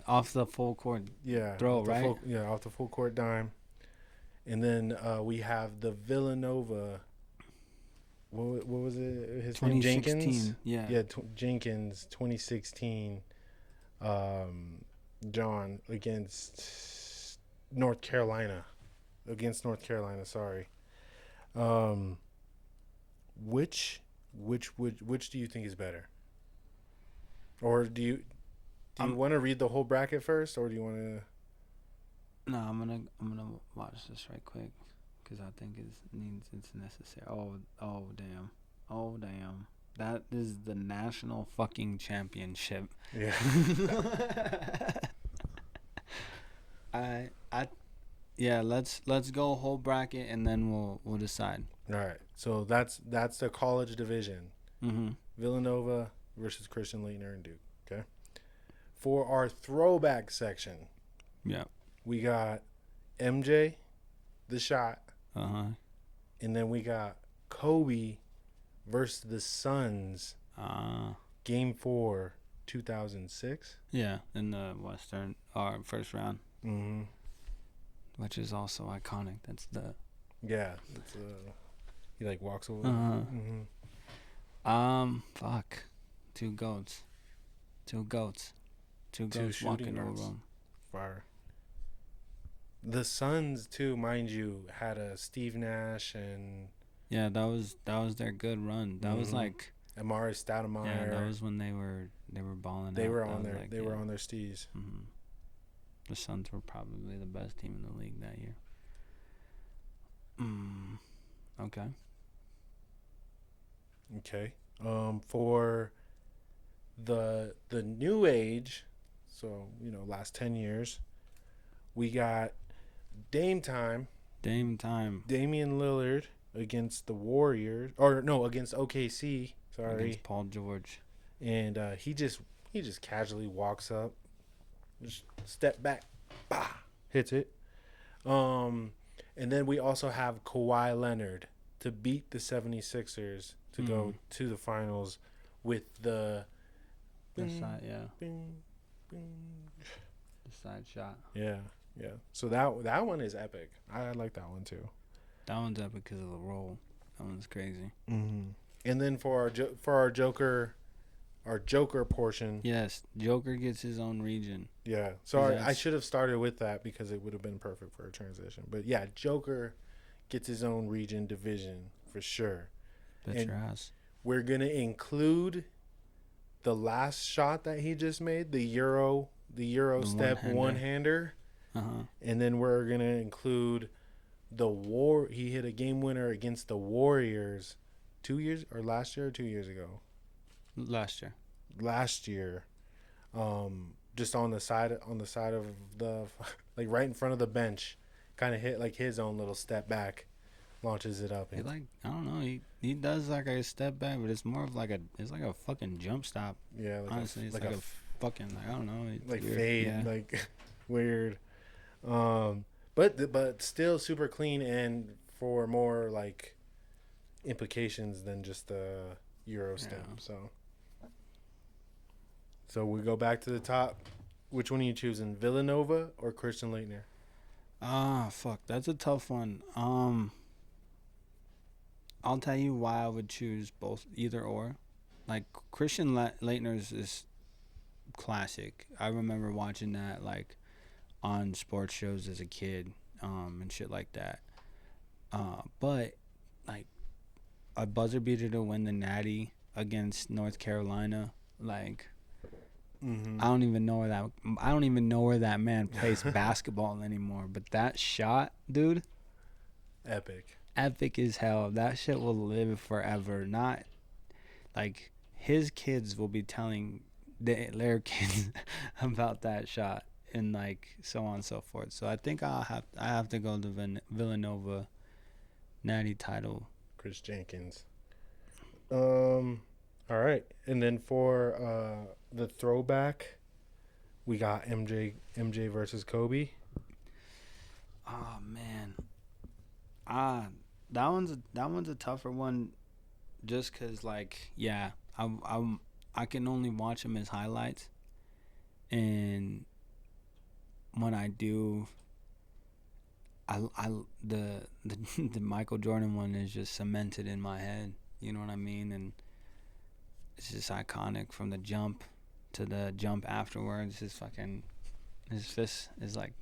off the full court throw, right? Off the full court dime. And then we have the Villanova. What was it? His name Jenkins. Yeah. Jenkins 2016. John against North Carolina. Sorry. Which which do you think is better? Or do you want to read the whole bracket first, or do you want to? No, I'm gonna watch this right quick because I think it's necessary. Oh damn. That is the national fucking championship. Yeah. Yeah. Let's go whole bracket and then we'll decide. All right. So that's the college division. Mm-hmm. Villanova versus Christian Laettner and Duke. Okay. For our throwback section, Yeah. we got MJ, the shot, And then we got Kobe versus the Suns. Game 4, 2006. Yeah, in the Western first round. Mm-hmm. Which is also iconic. That's the Yeah. It's, he like walks away. Mm-hmm. Fuck. Two goats walking over them. Fire. The Suns too, mind you, had a Steve Nash and Yeah, that was their good run. That was like Amari Stoudemire. Yeah, that was when they were balling. They out. were That on was their like, they were on their steez. Mm-hmm. The Suns were probably the best team in the league that year. Okay. Okay. For the new age, so last 10 years, we got Damian Lillard against the Warriors, against OKC. Sorry, against Paul George. And he just casually walks up, just step back, bah, hits it. And then we also have Kawhi Leonard to beat the 76ers to go to the finals with the side, yeah. Bing, bing. The side shot. Yeah. So that one is epic. I like that one too. That one's epic because of the roll. That one's crazy. Mm-hmm. And then for our Joker portion. Yes, Joker gets his own region. Yeah. Sorry, I should have started with that because it would have been perfect for a transition. But yeah, Joker gets his own region division for sure. Bet your ass. We're gonna include the last shot that he just made, the Euro step one-hander. And then we're gonna include he hit a game winner against the Warriors 2 years or last year or 2 years ago. Last year. Just on the side of the like right in front of the bench, kind of hit like his own little step back, launches it up. I don't know. He does like a step back, but it's more of like a fucking jump stop. Yeah, like honestly, it's like a fucking I don't know. Like weird. fade, Yeah. like weird. But still super clean and for more like implications than just the Euro step. Yeah. So we go back to the top. Which one are you choosing, Villanova or Christian Laettner? Fuck, that's a tough one. I'll tell you why I would choose both, either or. Like Christian Laettner's is classic. I remember watching that like on sports shows as a kid, and shit like that. But like a buzzer beater to win the Natty against North Carolina, like. Mm-hmm. I don't even know where that man plays basketball anymore. But that shot, dude, epic as hell. That shit will live forever. Not like his kids will be telling their kids about that shot, and like so on and so forth. So I think I have to go to Villanova Natty title. Chris Jenkins. All right, and then for the throwback, we got MJ versus Kobe. Oh man, that one's a tougher one, just cause like I can only watch him as highlights, and when I do, the Michael Jordan one is just cemented in my head. You know what I mean? And it's just iconic from the jump to the jump afterwards. His fist is like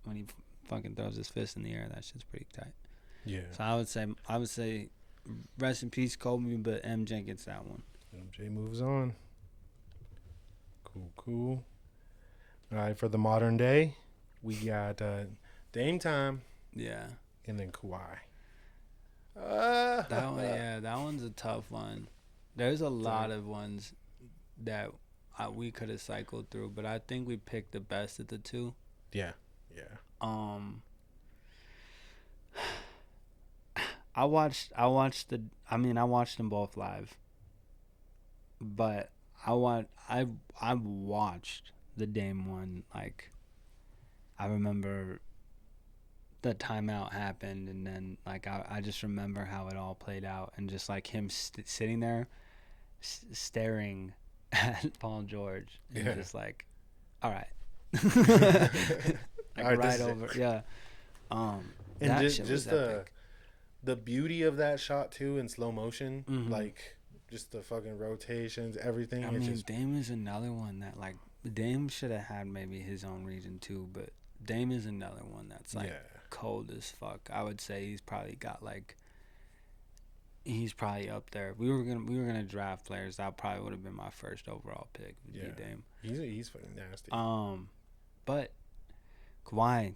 when he fucking throws his fist in the air. That shit's pretty tight. Yeah. So I would say rest in peace, Kobe, but MJ gets that one. MJ moves on. Cool. All right, for the modern day, we got Dame Time. Yeah. And then Kawhi. That one's a tough one. There's a lot of ones that we could have cycled through, but I think we picked the best of the two. Yeah. I watched them both live, but I watched the Dame one. Like, I remember the timeout happened, and then like I just remember how it all played out, and just like him sitting there staring at Paul George, and just like, all right, like right over, yeah. And that just the beauty of that shot too in slow motion, like just the fucking rotations, everything. I mean, Dame is another one that like Dame should have had maybe his own region too, but Dame is another one that's like cold as fuck. I would say he's probably up there. We were gonna draft players. That probably would have been my first overall pick. Would be Dame. He's fucking nasty. But Kawhi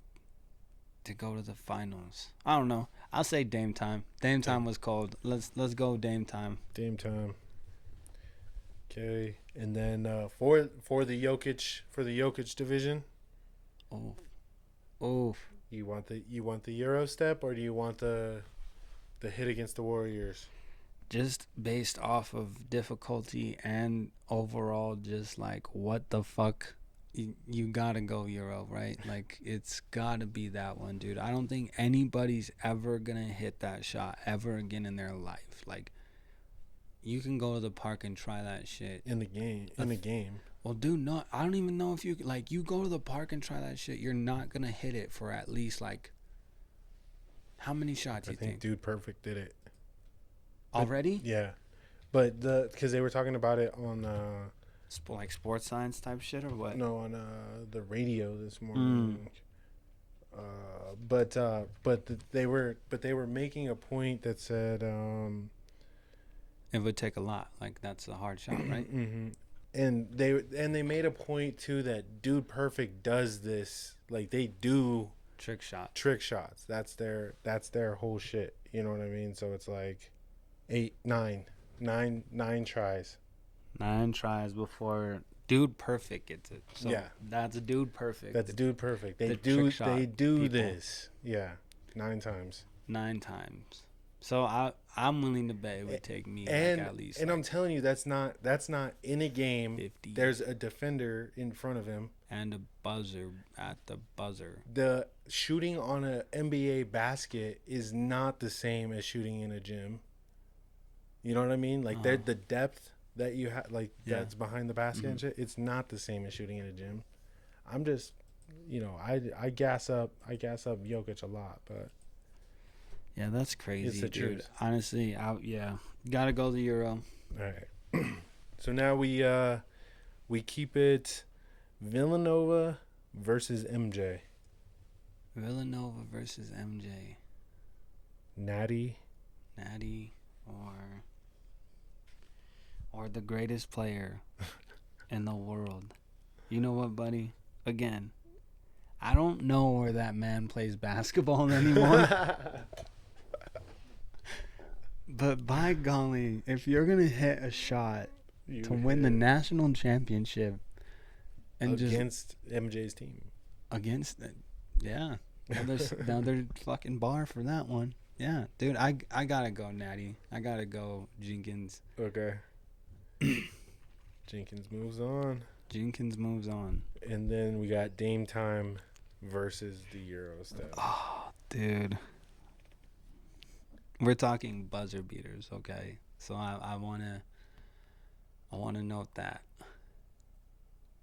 to go to the finals. I don't know. I'll say Dame Time. Dame Time was cold. Let's go Dame Time. Dame Time. Okay, and then for the Jokic division. Oh. You want the Euro step, or do you want the hit against the Warriors? Just based off of difficulty and overall, just like what the fuck, you gotta go Euro, right? Like it's gotta be that one, dude. I don't think anybody's ever gonna hit that shot ever again in their life. Like, you can go to the park and try that shit in the game. Well, dude, no, I don't even know if you go to the park and try that shit. You're not gonna hit it for at least like how many shots? I think Dude Perfect did it already. Yeah, but because they were talking about it on like sports science type shit or what? No, on the radio this morning. But they were making a point that said it would take a lot. Like that's a hard shot, right? Mm-hmm. And they made a point too that Dude Perfect does this. Like they do trick shots. That's their whole shit. You know what I mean? So it's like 9 tries. 9 tries before Dude Perfect gets it. So yeah, that's Dude Perfect. That's Dude Perfect. They do people. This. Yeah, 9 times. 9 times. So I'm willing to bet it would take me at least. And I'm telling you, that's not in a game. 50. There's a defender in front of him and a buzzer at the buzzer. The shooting on an NBA basket is not the same as shooting in a gym. You know what I mean? Like the depth that you have, like that's behind the basket and shit. It's not the same as shooting in a gym. I'm just, I gas up Jokic a lot, but. Yeah, that's crazy, dude. Truth. Honestly, gotta go the Euro. All right. So now we keep it Villanova versus MJ. Villanova versus MJ. Natty, or the greatest player in the world. You know what, buddy? Again, I don't know where that man plays basketball anymore. But by golly, if you're going to hit a shot to win the national championship and against MJ's team. Against it. Yeah. Another fucking bar for that one. Yeah. Dude, I got to go Natty. I got to go Jenkins. Okay. Jenkins moves on. And then we got Dame Time versus the Euro step. Oh, dude. We're talking buzzer beaters, okay? So I wanna note that,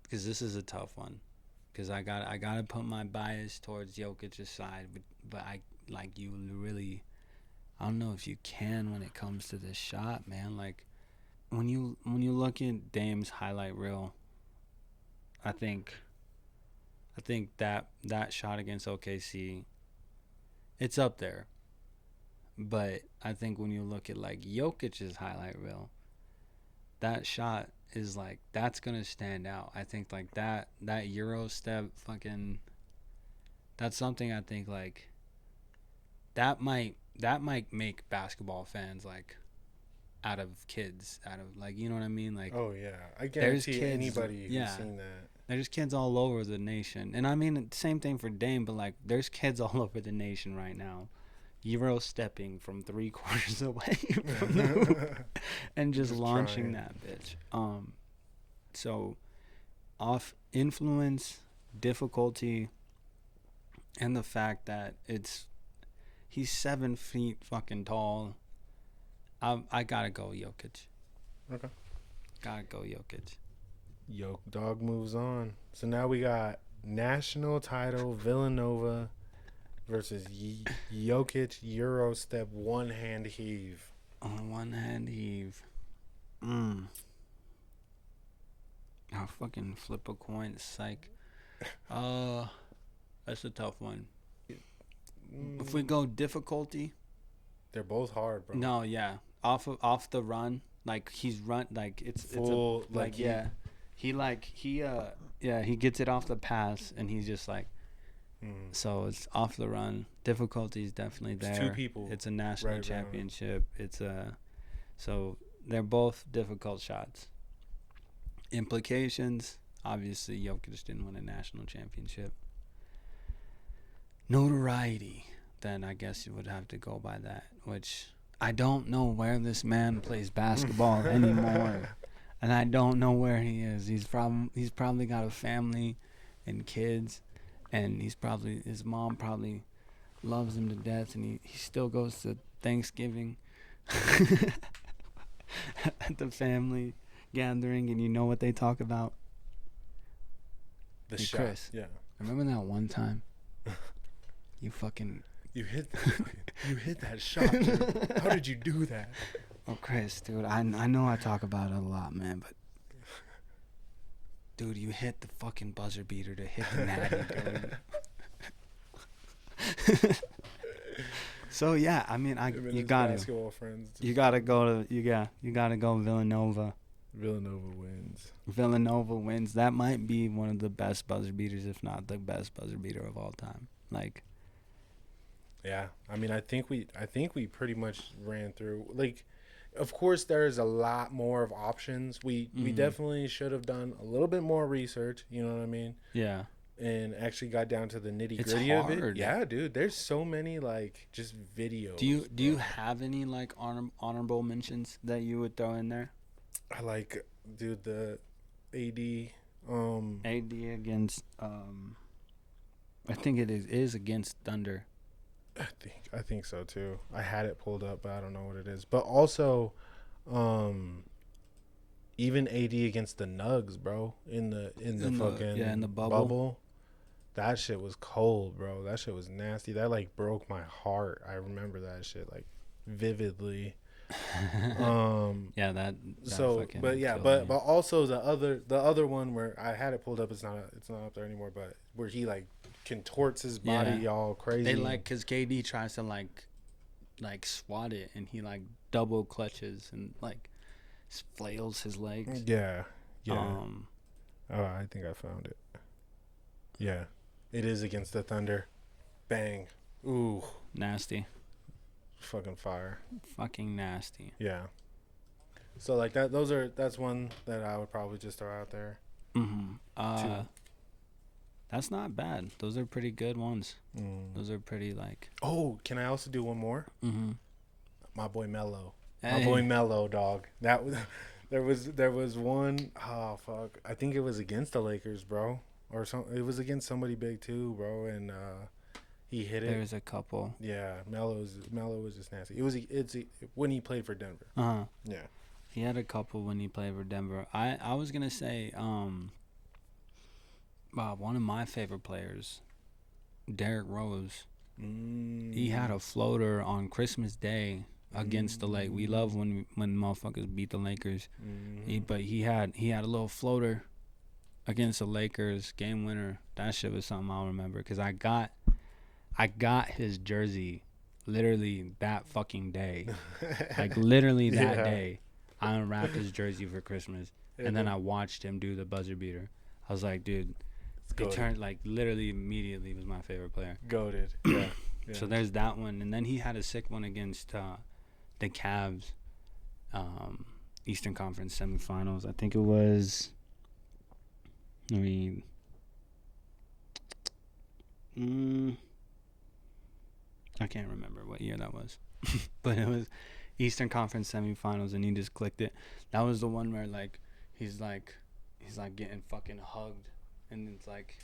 because this is a tough one, because I gotta put my bias towards Jokic's side, but I like you really, I don't know if you can when it comes to this shot, man. Like when you look at Dame's highlight reel, I think that shot against OKC, it's up there. But I think when you look at like Jokic's highlight reel, that shot is like that's gonna stand out. I think like that Euro step fucking. That's something I think like. That might make basketball fans like. Out of kids, out of like, you know what I mean? Like, oh yeah, I guarantee anybody who's seen that. There's kids all over the nation, and I mean same thing for Dame, but like there's kids all over the nation right now, Euro stepping from 3/4 away from the hoop and just launching that bitch. So off influence, difficulty, and the fact that he's 7 feet fucking tall. I gotta go Jokic. Okay. Gotta go Jokic. Yoke dog moves on. So now we got national title Villanova versus Jokic Euro step one hand heave. On one hand heave. I'll fucking flip a coin. Psych. That's a tough one. If we go difficulty. They're both hard, bro. No, yeah. Off the run, like he's run, like it's full, it's a, like yeah, he gets it off the pass and he's just like, so it's off the run. Difficulty is definitely there. It's 2 people. It's a national championship. It's so they're both difficult shots. Implications, obviously, Jokic didn't win a national championship. Notoriety, then I guess you would have to go by that, which. I don't know where this man plays basketball anymore, and I don't know where he is. He's probably got a family and kids, and his mom probably loves him to death, and he still goes to Thanksgiving at the family gathering, and you know what they talk about? The shot. Chris, yeah. Remember that one time you fucking. You hit that shot, dude. How did you do that? Oh, Chris, dude, I know I talk about it a lot, man, but dude, you hit the fucking buzzer beater to hit the natty, dude. So yeah, I mean, you gotta basketball friends. You gotta go Villanova. Villanova wins. That might be one of the best buzzer beaters, if not the best buzzer beater of all time. Like. Yeah, I mean, I think we pretty much ran through. Like, of course, there's a lot more of options. We definitely should have done a little bit more research. You know what I mean? Yeah. And actually got down to the nitty gritty of it. Yeah, dude. There's so many like just videos. Do you have any like honorable mentions that you would throw in there? I like, dude, the AD. AD against I think it is against Thunder. I think so too. I had it pulled up, but I don't know what it is. But also, even AD against the Nugs, bro, in the bubble. That shit was cold, bro. That shit was nasty. That like broke my heart. I remember that shit like vividly. Yeah, that so but yeah, but also the other one where I had it pulled up, it's not up there anymore, but where he like contorts his body all crazy. They like, because KD tries to like swat it, and he like double clutches and like flails his legs. Yeah. Oh, I think I found it. Yeah, it is against the Thunder. Bang. Ooh. Nasty. Fucking fire. Fucking nasty. Yeah. So like that's one that I would probably just throw out there. Two. That's not bad. Those are pretty good ones. Those are pretty like. Oh, can I also do one more? My boy Melo. Hey. My boy Melo, dog. That was there was one. Oh fuck! I think it was against the Lakers, bro, or some. It was against somebody big too, bro, and he hit it. There's a couple. Yeah, Melo was just nasty. It's when he played for Denver. Yeah. He had a couple when he played for Denver. I was gonna say one of my favorite players, Derrick Rose. He had a floater on Christmas Day against the Lakers. We love when motherfuckers beat the Lakers. But he had a little floater against the Lakers, game winner. That shit was something I'll remember, because I got his jersey literally that fucking day. Like, literally that day, I unwrapped his jersey for Christmas. And then I watched him do the buzzer beater. I was like, dude, it turned, like, literally immediately was my favorite player. Goated. Yeah. So there's that one. And then he had a sick one against the Cavs, Eastern Conference semifinals. I think it was, I can't remember what year that was. But it was Eastern Conference semifinals, and he just clicked it. That was the one where, like, he's like getting fucking hugged, and it's like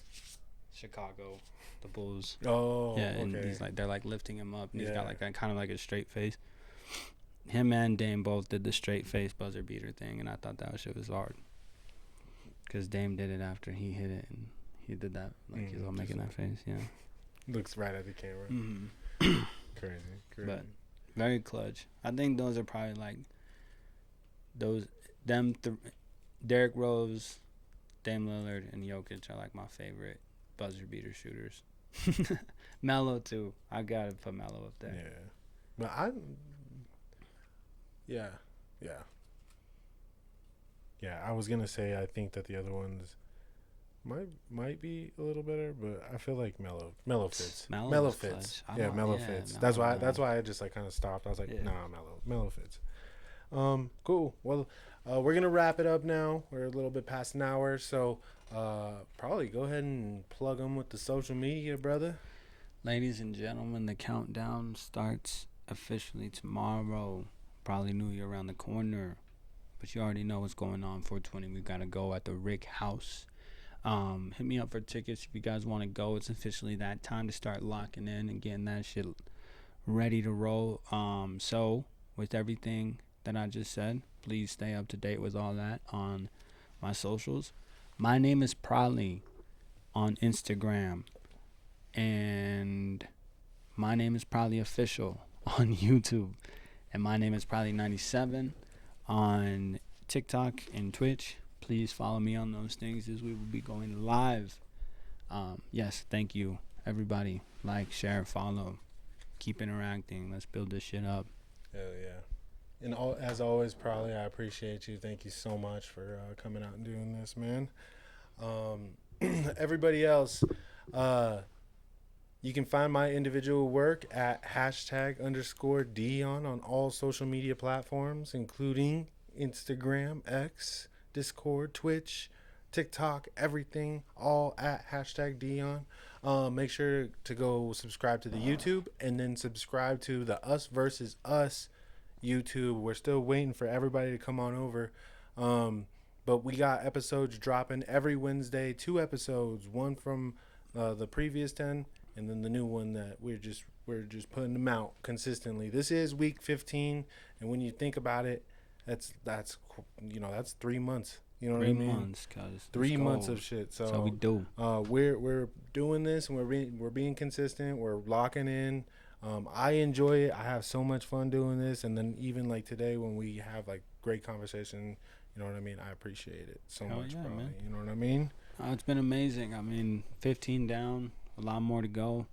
Chicago, the Bulls. Oh, yeah, and okay. he's like, they're like lifting him up, and he's got like that kind of like a straight face. Him and Dame both did the straight face buzzer beater thing, and I thought that shit was hard. Because Dame did it after he hit it, and he did that, like, he's all making that face, yeah. Looks right at the camera. Mm-hmm. Crazy. But very clutch. I think those are probably like Derrick Rose, Dame Lillard, and Jokic are like my favorite buzzer beater shooters. Melo too. I gotta put Melo up there. Yeah, but I was gonna say I think that the other ones might be a little better, but I feel like Melo fits. Melo fits. Melo fits. That's why I just like kind of stopped. I was like, nah, Melo fits. Cool. Well, we're gonna wrap it up now. We're a little bit past an hour, so probably go ahead and plug them with the social media, brother. Ladies and gentlemen, the countdown starts officially tomorrow. Probably New Year around the corner, but you already know what's going on. 420. We gotta go at the Rick House. Hit me up for tickets if you guys want to go. It's officially that time to start locking in and getting that shit ready to roll. So with everything that I just said, please stay up to date with all that on my socials. My name is Probably on Instagram, and my name is Probably Official on YouTube, and my name is Probably 97 on TikTok and Twitch. Please follow me on those things as we will be going live. Yes, thank you, everybody. Like, share, follow. Keep interacting. Let's build this shit up. Hell yeah. And as always, Probably, I appreciate you. Thank you so much for coming out and doing this, man. Everybody else, you can find my individual work at #_Dion on all social media platforms, including Instagram, X, Discord, Twitch, TikTok, everything, all at #Dion. Make sure to go subscribe to the YouTube, and then subscribe to the Us Versus Us YouTube. We're still waiting for everybody to come on over. But we got episodes dropping every Wednesday, 2 episodes, one from the previous 10, and then the new one that we're just putting them out consistently. This is week 15, and when you think about it, that's 3 months. You know what I mean? 3 months, cuz 3 months of shit. So that's what we do. We're doing this, and we're being consistent. We're locking in. I enjoy it. I have so much fun doing this, and then even like today when we have like great conversation, you know what I mean? I appreciate it so much, yeah, Probably. man. You know what I mean? It's been amazing. I mean, 15 down, a lot more to go.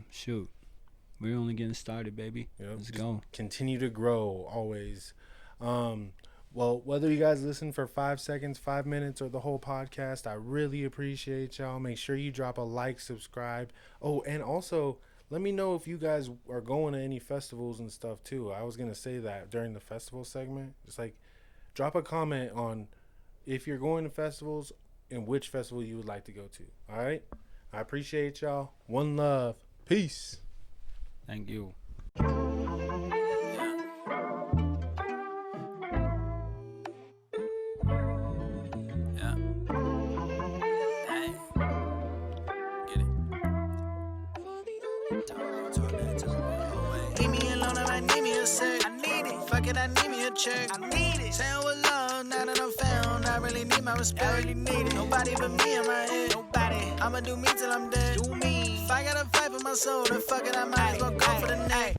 Shoot, we're only getting started, baby. Yep. Let's go. Continue to grow always. Well, whether you guys listen for 5 seconds, 5 minutes, or the whole podcast, I really appreciate y'all. Make sure you drop a like, subscribe. Oh, and also, let me know if you guys are going to any festivals and stuff, too. I was going to say that during the festival segment. Just, like, drop a comment on if you're going to festivals and which festival you would like to go to. All right? I appreciate y'all. One love. Peace. Thank you. I need me a check. I need it. Saying with love, now that I'm found, I really need my respect. I really need it. Nobody but me in my head. Nobody. I'ma do me till I'm dead. Do me. If I gotta fight for my soul, then fuck it, I might as well go for the neck.